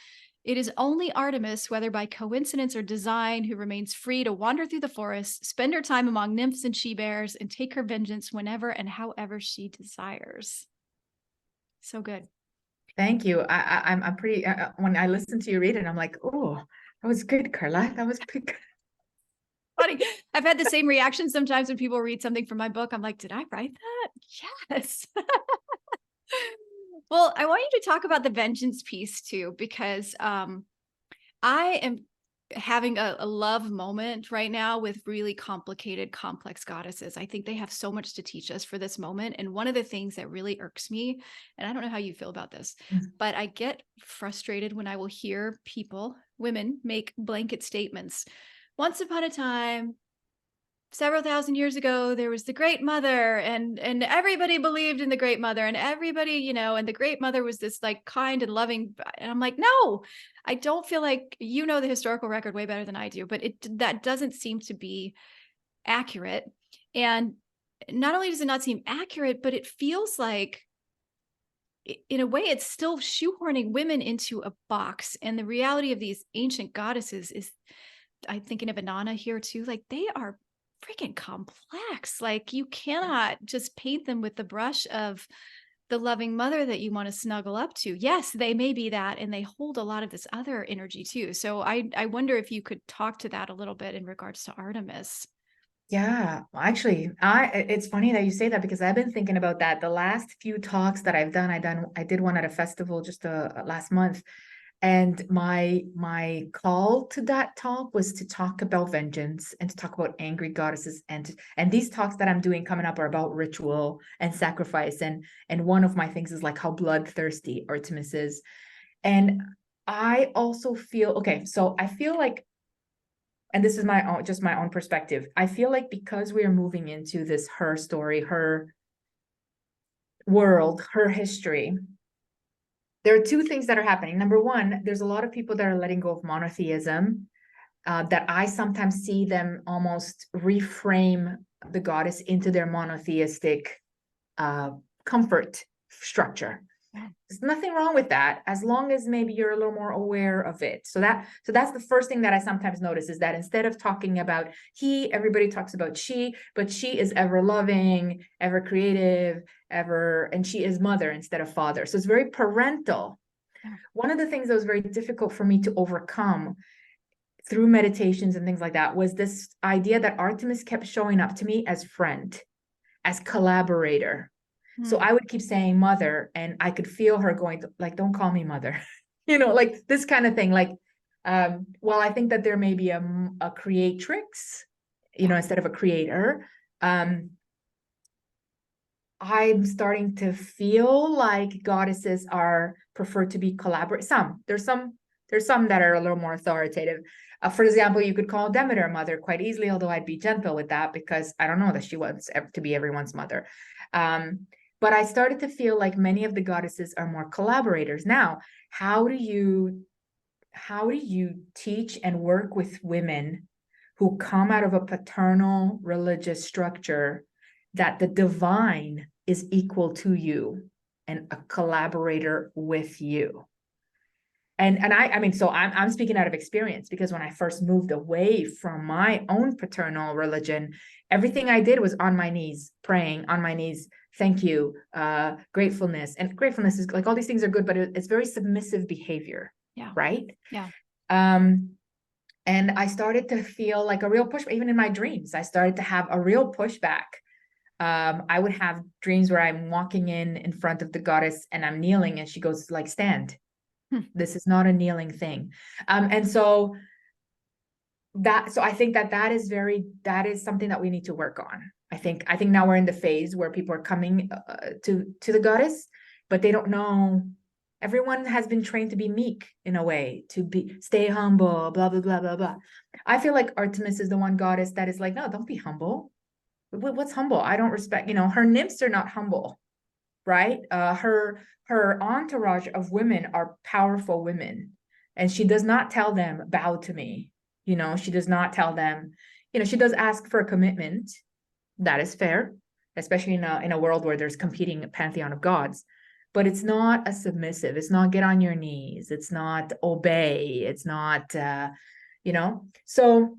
It is only Artemis, whether by coincidence or design, who remains free to wander through the forest, spend her time among nymphs and she-bears, and take her vengeance whenever and however she desires. So good. Thank you. I'm pretty, when I listen to you read it, I'm like, oh, that was good, Carla. That was pretty good. Funny. I've had the same reaction sometimes when people read something from my book. I'm like, did I write that? Yes. Well, I want you to talk about the vengeance piece too, because I am having a love moment right now with really complicated, complex goddesses. I think they have so much to teach us for this moment. And one of the things that really irks me, and I don't know how you feel about this, but I get frustrated when I will hear people, women, make blanket statements. Once upon a time, several thousand years ago, there was the Great Mother, and everybody believed in the Great Mother, and everybody, and the Great Mother was this like kind and loving. And I'm like, no, I don't feel like you know the historical record way better than I do, but that doesn't seem to be accurate. And not only does it not seem accurate, but it feels like in a way it's still shoehorning women into a box. And the reality of these ancient goddesses is, I'm thinking of Inanna here too, like they are freaking complex. Like you cannot just paint them with the brush of the loving mother that you want to snuggle up to. Yes, they may be that, and they hold a lot of this other energy too. So I wonder if you could talk to that a little bit in regards to Artemis. Yeah, actually, it's funny that you say that because I've been thinking about that. The last few talks that I did one at a festival just last month, and my call to that talk was to talk about vengeance and to talk about angry goddesses, and these talks that I'm doing coming up are about ritual and sacrifice, and one of my things is like how bloodthirsty Artemis is. And I also feel, okay, so I feel like, and this is just my own perspective, I feel like because we are moving into this her story, her world, her history, there are two things that are happening. Number one, there's a lot of people that are letting go of monotheism, that I sometimes see them almost reframe the goddess into their monotheistic comfort structure. Yeah. There's nothing wrong with that, as long as maybe you're a little more aware of it. So that's the first thing that I sometimes notice, is that instead of talking about he, everybody talks about she, but she is ever loving, ever creative, ever, and she is mother instead of father. So it's very parental. Yeah. One of the things that was very difficult for me to overcome through meditations and things like that was this idea that Artemis kept showing up to me as friend, as collaborator. So I would keep saying mother, and I could feel her going like, don't call me mother, like this kind of thing. Like, well, I think that there may be a creatrix, instead of a creator. I'm starting to feel like goddesses are preferred to be collaborative. There's some that are a little more authoritative. For example, you could call Demeter mother quite easily, although I'd be gentle with that because I don't know that she wants to be everyone's mother. But I started to feel like many of the goddesses are more collaborators. Now, how do you teach and work with women who come out of a paternal religious structure that the divine is equal to you and a collaborator with you? And I mean, so I'm speaking out of experience, because when I first moved away from my own paternal religion, everything I did was on my knees, praying on my knees, thank you, gratefulness. And gratefulness is like, all these things are good, but it's very submissive behavior. Yeah. Right. Yeah. And I started to feel like a real push, even in my dreams. I started to have a real pushback. I would have dreams where I'm walking in front of the goddess and I'm kneeling, and she goes like, stand. This is not a kneeling thing. And so I think that is something that we need to work on. I think now we're in the phase where people are coming to the goddess, but they don't know. Everyone has been trained to be meek in a way, to stay humble, blah, blah, blah, blah, blah. I feel like Artemis is the one goddess that is like, no, don't be humble. What's humble? I don't respect, her nymphs are not humble, right? Her entourage of women are powerful women, and she does not tell them, bow to me. She does not tell them, she does ask for a commitment. That is fair, especially in a world where there's competing pantheon of gods. But it's not a submissive. It's not get on your knees. It's not obey. It's not, So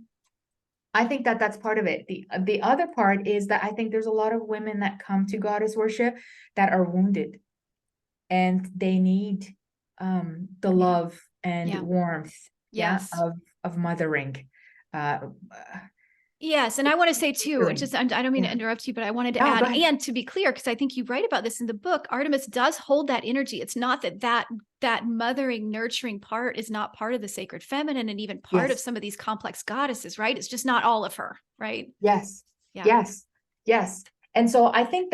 I think that that's part of it. The other part is that I think there's a lot of women that come to goddess worship that are wounded, and they need the love and warmth, Yes. of mothering. Yes. And I want to say too, Feeling. I don't mean to interrupt you, but I wanted to No, go add, ahead. and to be clear, because I think you write about this in the book, Artemis does hold that energy. It's not that mothering, nurturing part is not part of the sacred feminine, and even part of Yes. some of these complex goddesses, right? It's just not all of her, right? Yes. Yeah. Yes. Yes. And so I think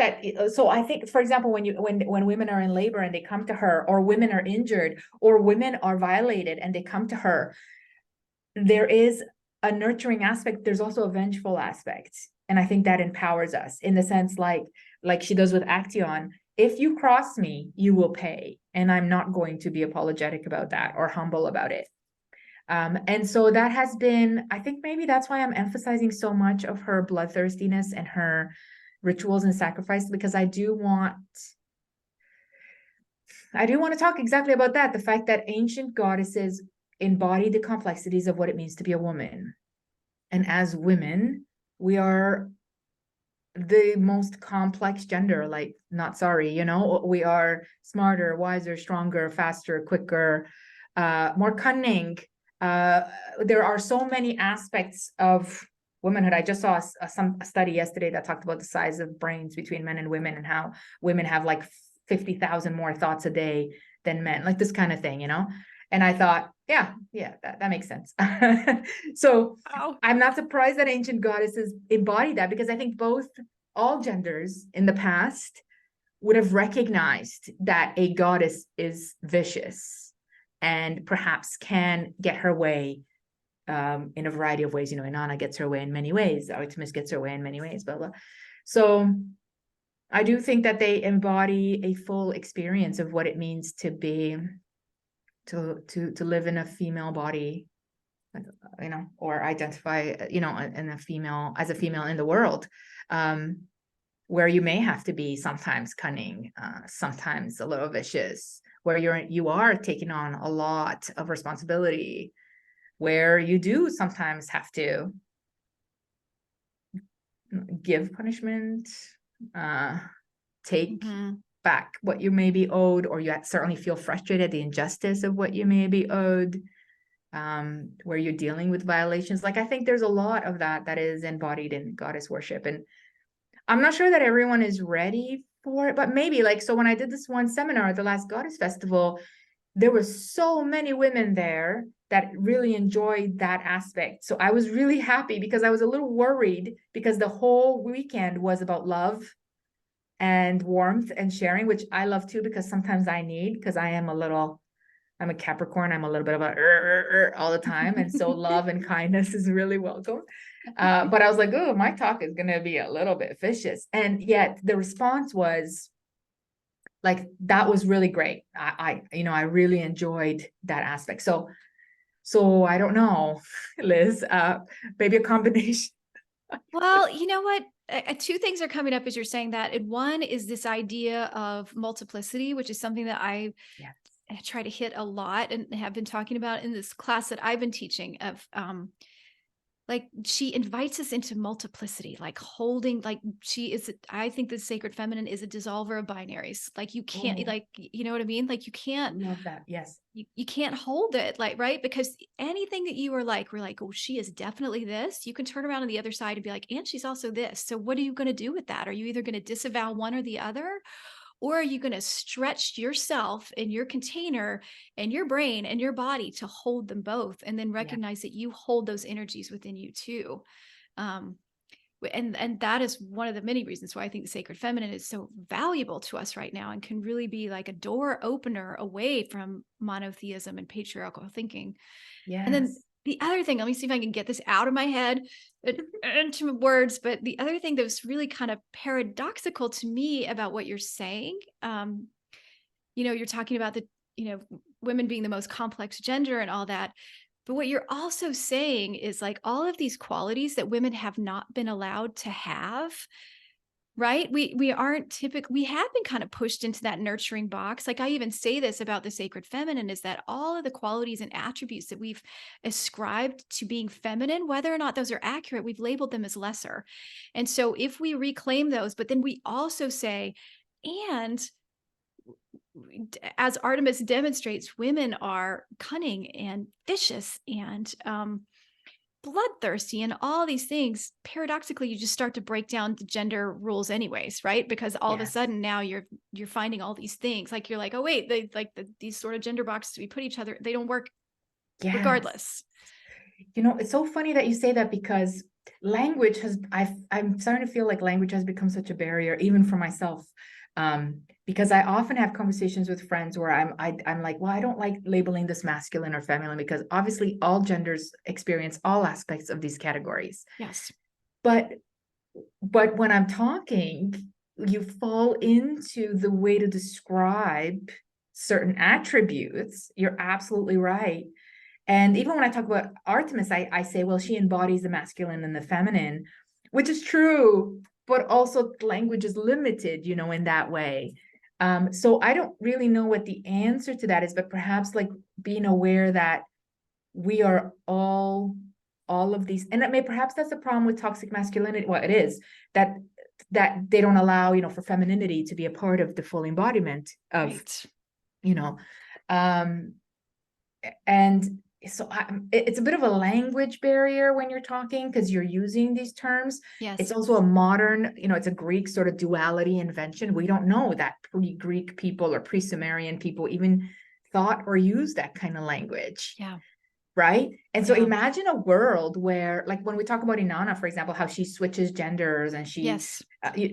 for example, when women are in labor and they come to her, or women are injured, or women are violated and they come to her, there is a nurturing aspect. There's also a vengeful aspect. And I think that empowers us in the sense like she does with Actaeon. If you cross me, you will pay. And I'm not going to be apologetic about that or humble about it. And so that has been, I think maybe that's why I'm emphasizing so much of her bloodthirstiness and her rituals and sacrifice, because I do want to talk exactly about that. The fact that ancient goddesses embody the complexities of what it means to be a woman. And as women, we are the most complex gender, like, not sorry, we are smarter, wiser, stronger, faster, quicker, more cunning. There are so many aspects of womanhood. I just saw a study yesterday that talked about the size of brains between men and women, and how women have like 50,000 more thoughts a day than men, like this kind of thing, And I thought, yeah, that makes sense. So I'm not surprised that ancient goddesses embody that, because I think all genders in the past would have recognized that a goddess is vicious and perhaps can get her way in a variety of ways. Inanna gets her way in many ways. Artemis gets her way in many ways, blah, blah. So I do think that they embody a full experience of what it means to be, to live in a female body, or identify, as a female in the world. where you may have to be sometimes cunning, sometimes a little vicious, where you are taking on a lot of responsibility, where you do sometimes have to give punishment, take back what you may be owed, or you certainly feel frustrated at the injustice of what you may be owed, where you're dealing with violations. Like, I think there's a lot of that is embodied in goddess worship. And I'm not sure that everyone is ready for it, but maybe, like, so when I did this one seminar at the last Goddess Festival, there were so many women there that really enjoyed that aspect. So I was really happy, because I was a little worried, because the whole weekend was about love and warmth and sharing, which I love too, because sometimes I need, because I'm a Capricorn. I'm a little bit of a all the time. And so love and kindness is really welcome. But I was like, oh, my talk is going to be a little bit vicious. And yet the response was like, that was really great. I really enjoyed that aspect. So I don't know, Liz, maybe a combination. Well, you know what? Two things are coming up as you're saying that. And one is this idea of multiplicity, which is something that Yes. I try to hit a lot and have been talking about in this class that I've been teaching of like she invites us into multiplicity, like holding, like she is, I think the sacred feminine is a dissolver of binaries. Like you can't, Oh, like, you know what I mean? Like you can't, love that. Yes. you can't hold it, like, right? Because anything that you are like, we're like, oh, she is definitely this. You can turn around on the other side and be like, and she's also this. So what are you going to do with that? Are you either going to disavow one or the other? Or are you going to stretch yourself and your container and your brain and your body to hold them both, and then Yeah. recognize that you hold those energies within you too? Um, and that is one of the many reasons why I think the sacred feminine is so valuable to us right now, and can really be like a door opener away from monotheism and patriarchal thinking. And then Yes. the other thing, let me see if I can get this out of my head into words. But the other thing that was really kind of paradoxical to me about what you're saying, you're talking about women being the most complex gender and all that. But what you're also saying is like all of these qualities that women have not been allowed to have, right? We aren't typically, we have been kind of pushed into that nurturing box. Like I even say this about the sacred feminine, is that all of the qualities and attributes that we've ascribed to being feminine, whether or not those are accurate, we've labeled them as lesser. And so if we reclaim those, but then we also say, and as Artemis demonstrates, women are cunning and vicious and bloodthirsty and all these things. Paradoxically, you just start to break down the gender rules anyways, right? Because all of a Yes. sudden now you're finding all these things, like you're like, oh wait, these sort of gender boxes we put each other, they don't work Yes. regardless. It's so funny that you say that, because language I'm starting to feel like language has become such a barrier, even for myself. Because I often have conversations with friends where I'm like, well, I don't like labeling this masculine or feminine, because obviously all genders experience all aspects of these categories. Yes. But when I'm talking, you fall into the way to describe certain attributes. You're absolutely right. And even when I talk about Artemis, I say, well, she embodies the masculine and the feminine, which is true, but also language is limited, in that way. So I don't really know what the answer to that is, but perhaps like being aware that we are all of these, and perhaps that's the problem with toxic masculinity. Well, it is that they don't allow, for femininity to be a part of the full embodiment of, Right. you know, um, and so it's a bit of a language barrier when you're talking, because you're using these terms. It's Yes. also a modern, it's a Greek sort of duality invention. We don't know that pre-Greek people or pre-Sumerian people even thought or used that kind of language. Yeah. Right. And so Yeah. imagine a world where, like when we talk about Inanna, for example, how she switches genders and Yes.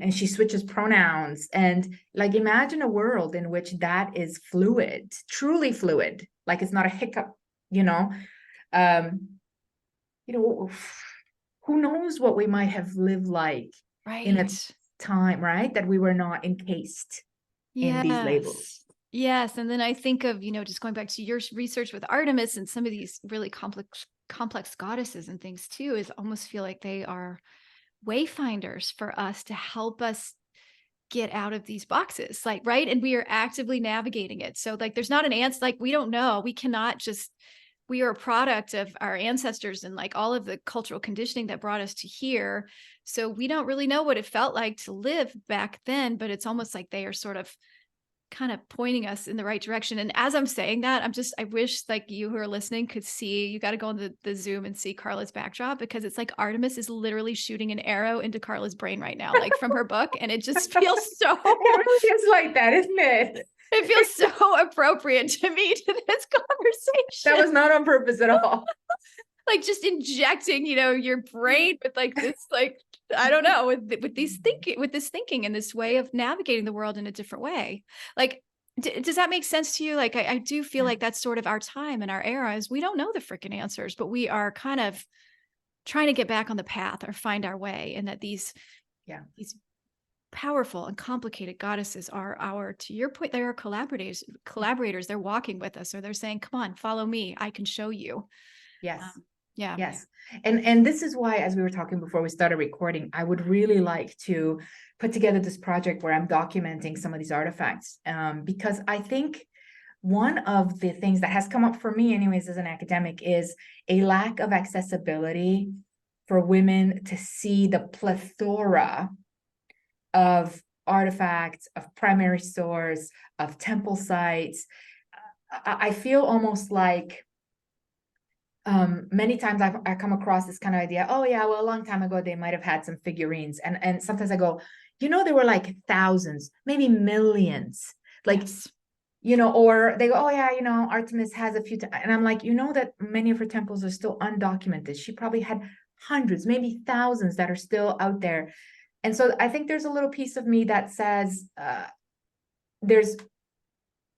she switches pronouns, and like imagine a world in which that is fluid, truly fluid, like it's not a hiccup, you know. Um, who knows what we might have lived like in a Right. time, right, that we were not encased in these labels. Yes. Yes. And then I think of, just going back to your research with Artemis and some of these really complex goddesses and things too, is almost feel like they are wayfinders for us to help us get out of these boxes, like, right? And we are actively navigating it. So like there's not an answer, like we don't know. We cannot just we are a product of our ancestors and like all of the cultural conditioning that brought us to here. So we don't really know what it felt like to live back then, but it's almost like they are sort of kind of pointing us in the right direction. And as I'm saying that, I wish like you who are listening could see, you got to go on the Zoom and see Carla's backdrop because it's like Artemis is literally shooting an arrow into Carla's brain right now, like from her book. And it just feels so, It really is like that, isn't it? it feels so appropriate to me to this That conversation. was not on purpose at all. Like just injecting, your brain with like this, like, I don't know, with this thinking and this way of navigating the world in a different way. Like, does that make sense to you? Like, I do feel Yeah. like that's sort of our time and our era is we don't know the freaking answers, but we are kind of trying to get back on the path or find our way. And that these powerful and complicated goddesses are to your point, they are collaborators. They're walking with us, or they're saying, come on, follow me. I can show you. Yes. Yeah. Yes. And this is why, as we were talking before we started recording, I would really like to put together this project where I'm documenting some of these artifacts, because I think one of the things that has come up for me anyways as an academic is a lack of accessibility for women to see the plethora of artifacts, of primary source, of temple sites. I feel almost like many times I come across this kind of idea, oh yeah, well, a long time ago they might have had some figurines. And sometimes I go, there were like thousands, maybe millions. Like, Yes. or they go, oh yeah, Artemis has a few, and I'm like, that many of her temples are still undocumented. She probably had hundreds, maybe thousands that are still out there. And so I think there's a little piece of me that says, there's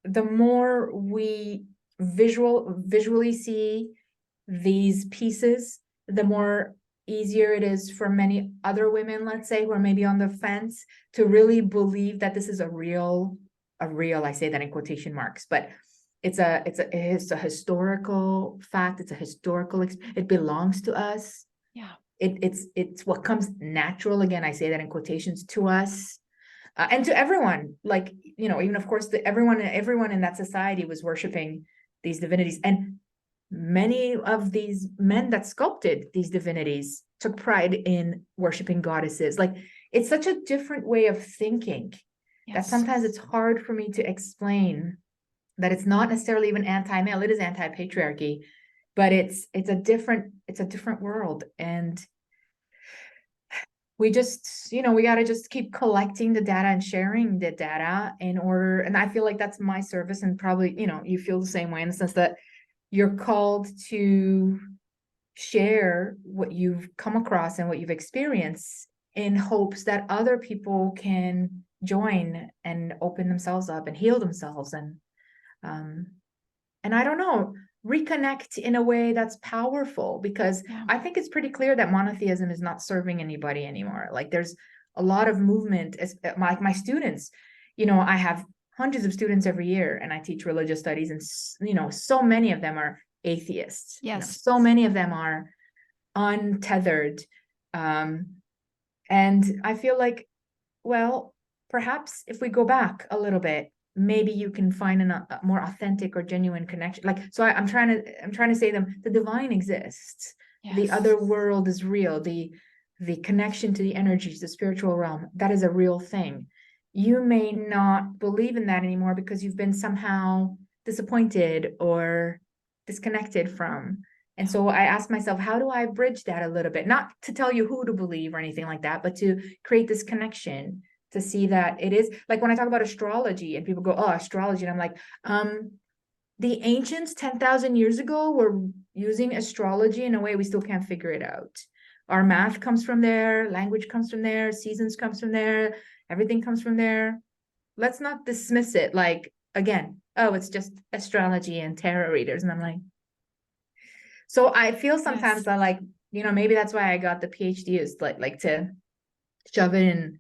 the more we visually see these pieces, the more easier it is for many other women, let's say, who are maybe on the fence, to really believe that this is a real, I say that in quotation marks, but it's a historical fact. It's a historical, it belongs to us. Yeah. It's what comes natural. Again, I say that in quotations, to us. And to everyone, like, even of course, everyone in that society was worshiping these divinities. And many of these men that sculpted these divinities took pride in worshiping goddesses. Like, it's such a different way of thinking that sometimes it's hard for me to explain that it's not necessarily even anti-male. It is anti-patriarchy, but it's a different world. And we just, we got to just keep collecting the data and sharing the data in order. And I feel like that's my service. And probably, you feel the same way in the sense that you're called to share what you've come across and what you've experienced in hopes that other people can join and open themselves up and heal themselves. And I don't know, reconnect in a way that's powerful, because I think it's pretty clear that monotheism is not serving anybody anymore. Like, there's a lot of movement, like my students, I have hundreds of students every year, and I teach religious studies, and so many of them are atheists. Yes. So many of them are untethered. And I feel like, well, perhaps if we go back a little bit, maybe you can find a more authentic or genuine connection. Like, so I'm trying to say them, the divine exists. Yes. The other world is real. The connection to the energies, the spiritual realm, that is a real thing. You may not believe in that anymore because you've been somehow disappointed or disconnected from. And so I asked myself, how do I bridge that a little bit? Not to tell you who to believe or anything like that, but to create this connection, to see that it is like when I talk about astrology and people go, oh, astrology. And I'm like, the ancients 10,000 years ago were using astrology in a way we still can't figure it out. Our math comes from there, language comes from there, seasons comes from there, everything comes from there. Let's not dismiss it like, again, oh, it's just astrology and tarot readers. And I'm like, so I feel sometimes that, like, maybe that's why I got the PhD, is like to shove it in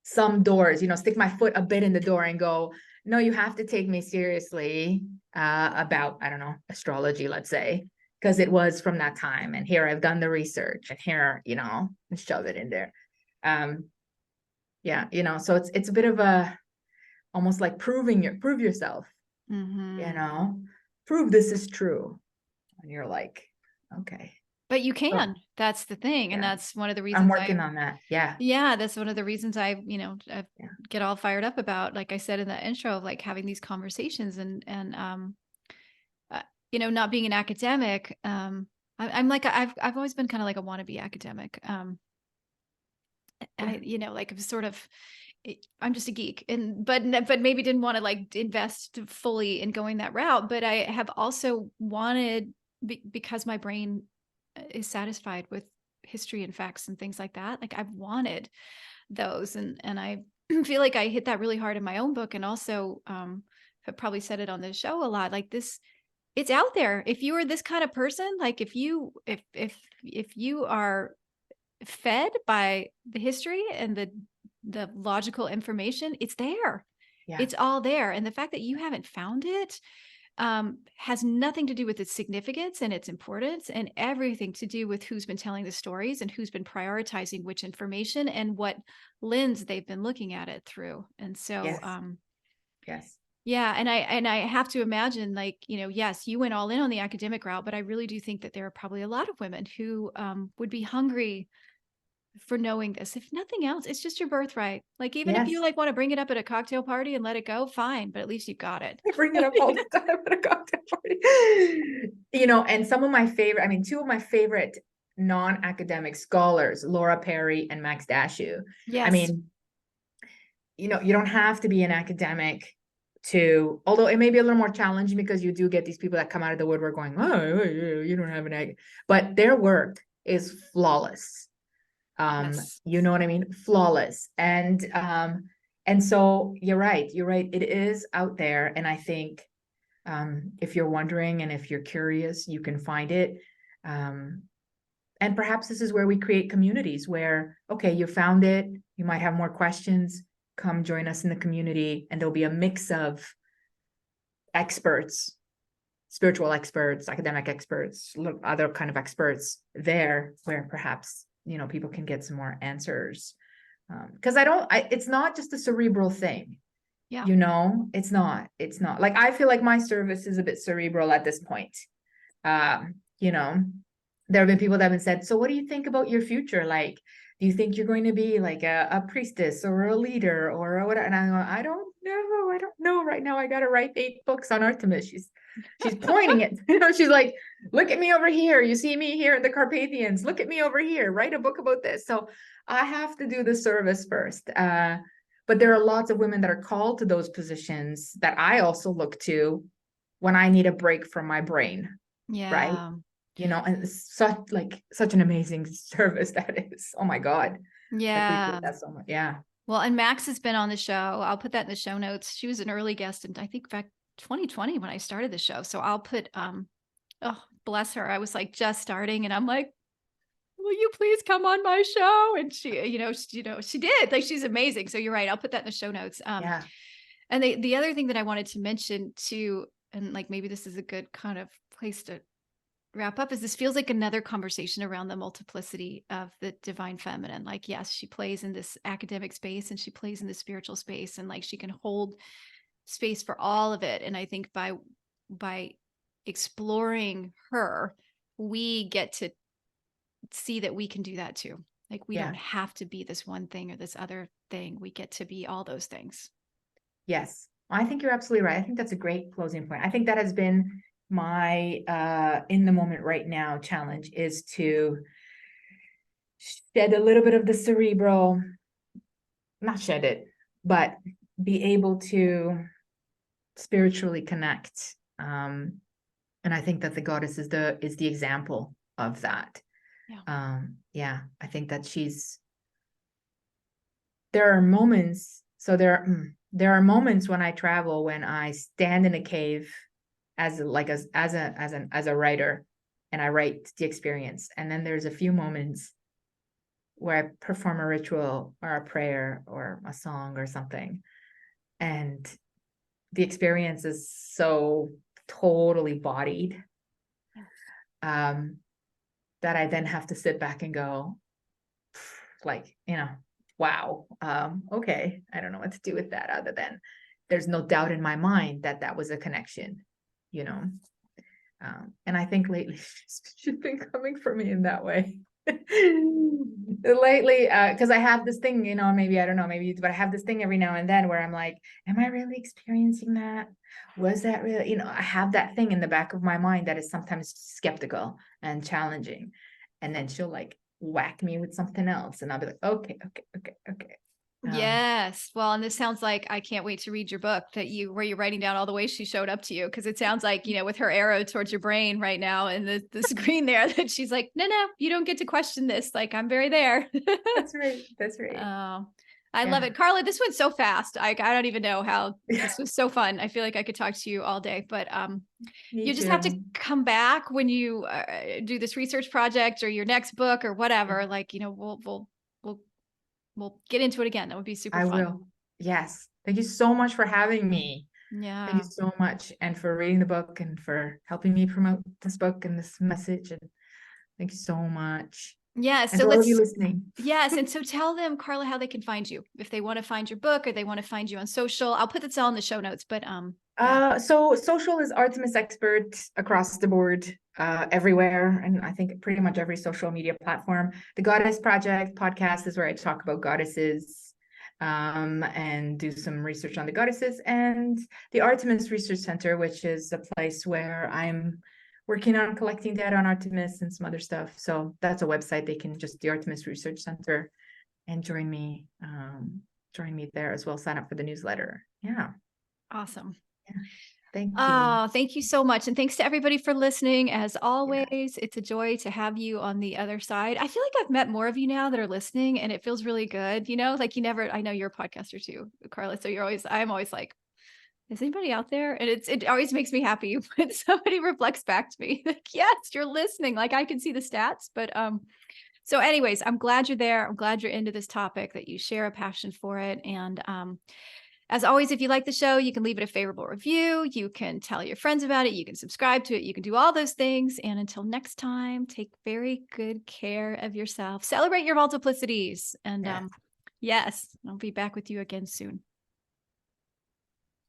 some doors, stick my foot a bit in the door and go, no, you have to take me seriously about, I don't know, astrology, let's say, because it was from that time. And here I've done the research, and here, and shove it in there. Yeah. You know, so it's a bit of a, almost like prove yourself, you Mhm. know, prove this is true. And you're like, okay. But you So can. That's the thing, and yeah, that's one of the I'm reasons working on that. Yeah. yeah, that's one of the reasons I Yeah. get all fired up about, like I said in the intro, of like having these conversations and uh, not being an academic. I'm like I've always been kind of like a wannabe academic. Yeah. Like I'm sort of I'm just a geek, and but maybe didn't want to like invest fully in going that route. But I have also wanted because my brain is satisfied with history and facts and things like that. Like I've wanted those, and I feel like I hit that really hard in my own book, and also have probably said it on the show a lot. Like this, it's out there. If you are this kind of person, like if you are fed by the history and the logical information, it's there. Yeah. It's all there. And the fact that you haven't found it has nothing to do with its significance and its importance, and everything to do with who's been telling the stories and who's been prioritizing which information and what lens they've been looking at it through. And so, Yes. Yes. yeah, and I have to imagine, like, yes, you went all in on the academic route, but I really do think that there are probably a lot of women who would be hungry for knowing this. If nothing else, it's just your birthright. Like, even if you Yes. like want to bring it up at a cocktail party and let it go, fine, but at least you've got it. I bring it up all the time at a cocktail party. You know, and some of my favorite, I mean, two of my favorite non-academic scholars, Laura Perry and Max Dashu. I Yes. mean, you know, you don't have to be an academic to, although it may be a little more challenging because you do get these people that come out of the woodwork going, oh, you don't have an egg, but their work is flawless. Yes. You know what I mean? Flawless. And so you're right. It is out there. And I think if you're wondering and if you're curious, you can find it. Um, and perhaps this is where we create communities where, okay, you found it, you might have more questions, come join us in the community, and there'll be a mix of experts, spiritual experts, academic experts, other kind of experts there where perhaps, you know, people can get some more answers. Because it's not just a cerebral thing, Yeah. you know, it's not like, I feel like my service is a bit cerebral at this point. You know, there have been people that have been said, so what do you think about your future? Like, do you think you're going to be like a priestess or a leader or a whatever? And I go, I don't know right now. I got to write 8 books on Artemis. She's pointing it, you know, she's like, look at me over here. You see me here in the Carpathians. Look at me over here. Write a book about this. So I have to do the service first. But there are lots of women that are called to those positions that I also look to when I need a break from my brain, right? Yeah. You know, and it's such an amazing service that is. Oh my God. I appreciate Yeah. that so much. Yeah. Well, and Max has been on the show. I'll put that in the show notes. She was an early guest in, I think, back 2020 when I started the show. So I'll put oh, bless her. I was like just starting and I'm like, will you please come on my show? And she did. Like, she's amazing. So you're right. I'll put that in the show notes. Yeah. And the other thing that I wanted to mention too, and like maybe this is a good kind of place to wrap up, is this feels like another conversation around the multiplicity of the divine feminine. Like, yes, she plays in this academic space and she plays in the spiritual space, and like she can hold space for all of it. And I think by exploring her, we get to see that we can do that too. Like, we Yeah. don't have to be this one thing or this other thing. We get to be all those things. Yes. I think you're absolutely right. I think that's a great closing point. I think that has been my in the moment right now challenge, is to shed a little bit of the cerebral, not shed it, but be able to spiritually connect. And I think that the goddess is the example of that. Yeah. Yeah, I think that there are moments, so there are moments when I travel when I stand in a cave as a writer, and I write the experience. And then there's a few moments where I perform a ritual or a prayer or a song or something, and the experience is so totally bodied, that I then have to sit back and go, like, you know, wow, okay, I don't know what to do with that other than there's no doubt in my mind that that was a connection, you know. And I think lately she's been coming for me in that way. Lately, because I have this thing, you know, maybe I don't know, maybe, but I have this thing every now and then where I'm like, am I really experiencing that? Was that really, you know, I have that thing in the back of my mind that is sometimes skeptical and challenging. And then she'll like whack me with something else. And I'll be like, okay, okay, okay, okay. Yes. Well, and this sounds like I can't wait to read your book where you're writing down all the ways she showed up to you. Cause it sounds like, with her arrow towards your brain right now and the screen there that she's like, no, no, you don't get to question this. Like I'm very there. That's right. That's right. Oh, I love Yeah. it. Carla, this went so fast. I don't even know how this was so fun. I feel like I could talk to you all day, but Me you just have to too. come back when you do this research project or your next book or whatever. Like, we'll we'll get into it again. That would be super I fun. will. Yes. Thank you so much for having me. Thank you Yeah. so much, and for reading the book and for helping me promote this book and this message. And thank you so much. Yeah. And So to all of you let's, listening. yes. And so tell them, Carla, how they can find you if they want to find your book or they want to find you on social. I'll put this all in the show notes, but yeah. So social is Artemis Expert across the board, everywhere, and I think pretty much every social media platform. The Goddess Project podcast is where I talk about goddesses, and do some research on the goddesses, and the Artemis Research Center, which is a place where I'm working on collecting data on Artemis and some other stuff. So that's a website. They can just the Artemis Research Center and join me there as well. Sign up for the newsletter. Yeah. Awesome. Yeah. Thank you. Oh, thank you so much. And thanks to everybody for listening. As Yeah. always, it's a joy to have you on the other side. I feel like I've met more of you now that are listening, and it feels really good. Like I know you're a podcaster too, Carla. So I'm always like, is anybody out there? And it always makes me happy when somebody reflects back to me. Like, yes, you're listening. Like I can see the stats. But so anyways, I'm glad you're there. I'm glad you're into this topic, that you share a passion for it. And as always, if you like the show, you can leave it a favorable review. You can tell your friends about it. You can subscribe to it. You can do all those things. And until next time, take very good care of yourself. Celebrate your multiplicities. And Yeah. yes, I'll be back with you again soon.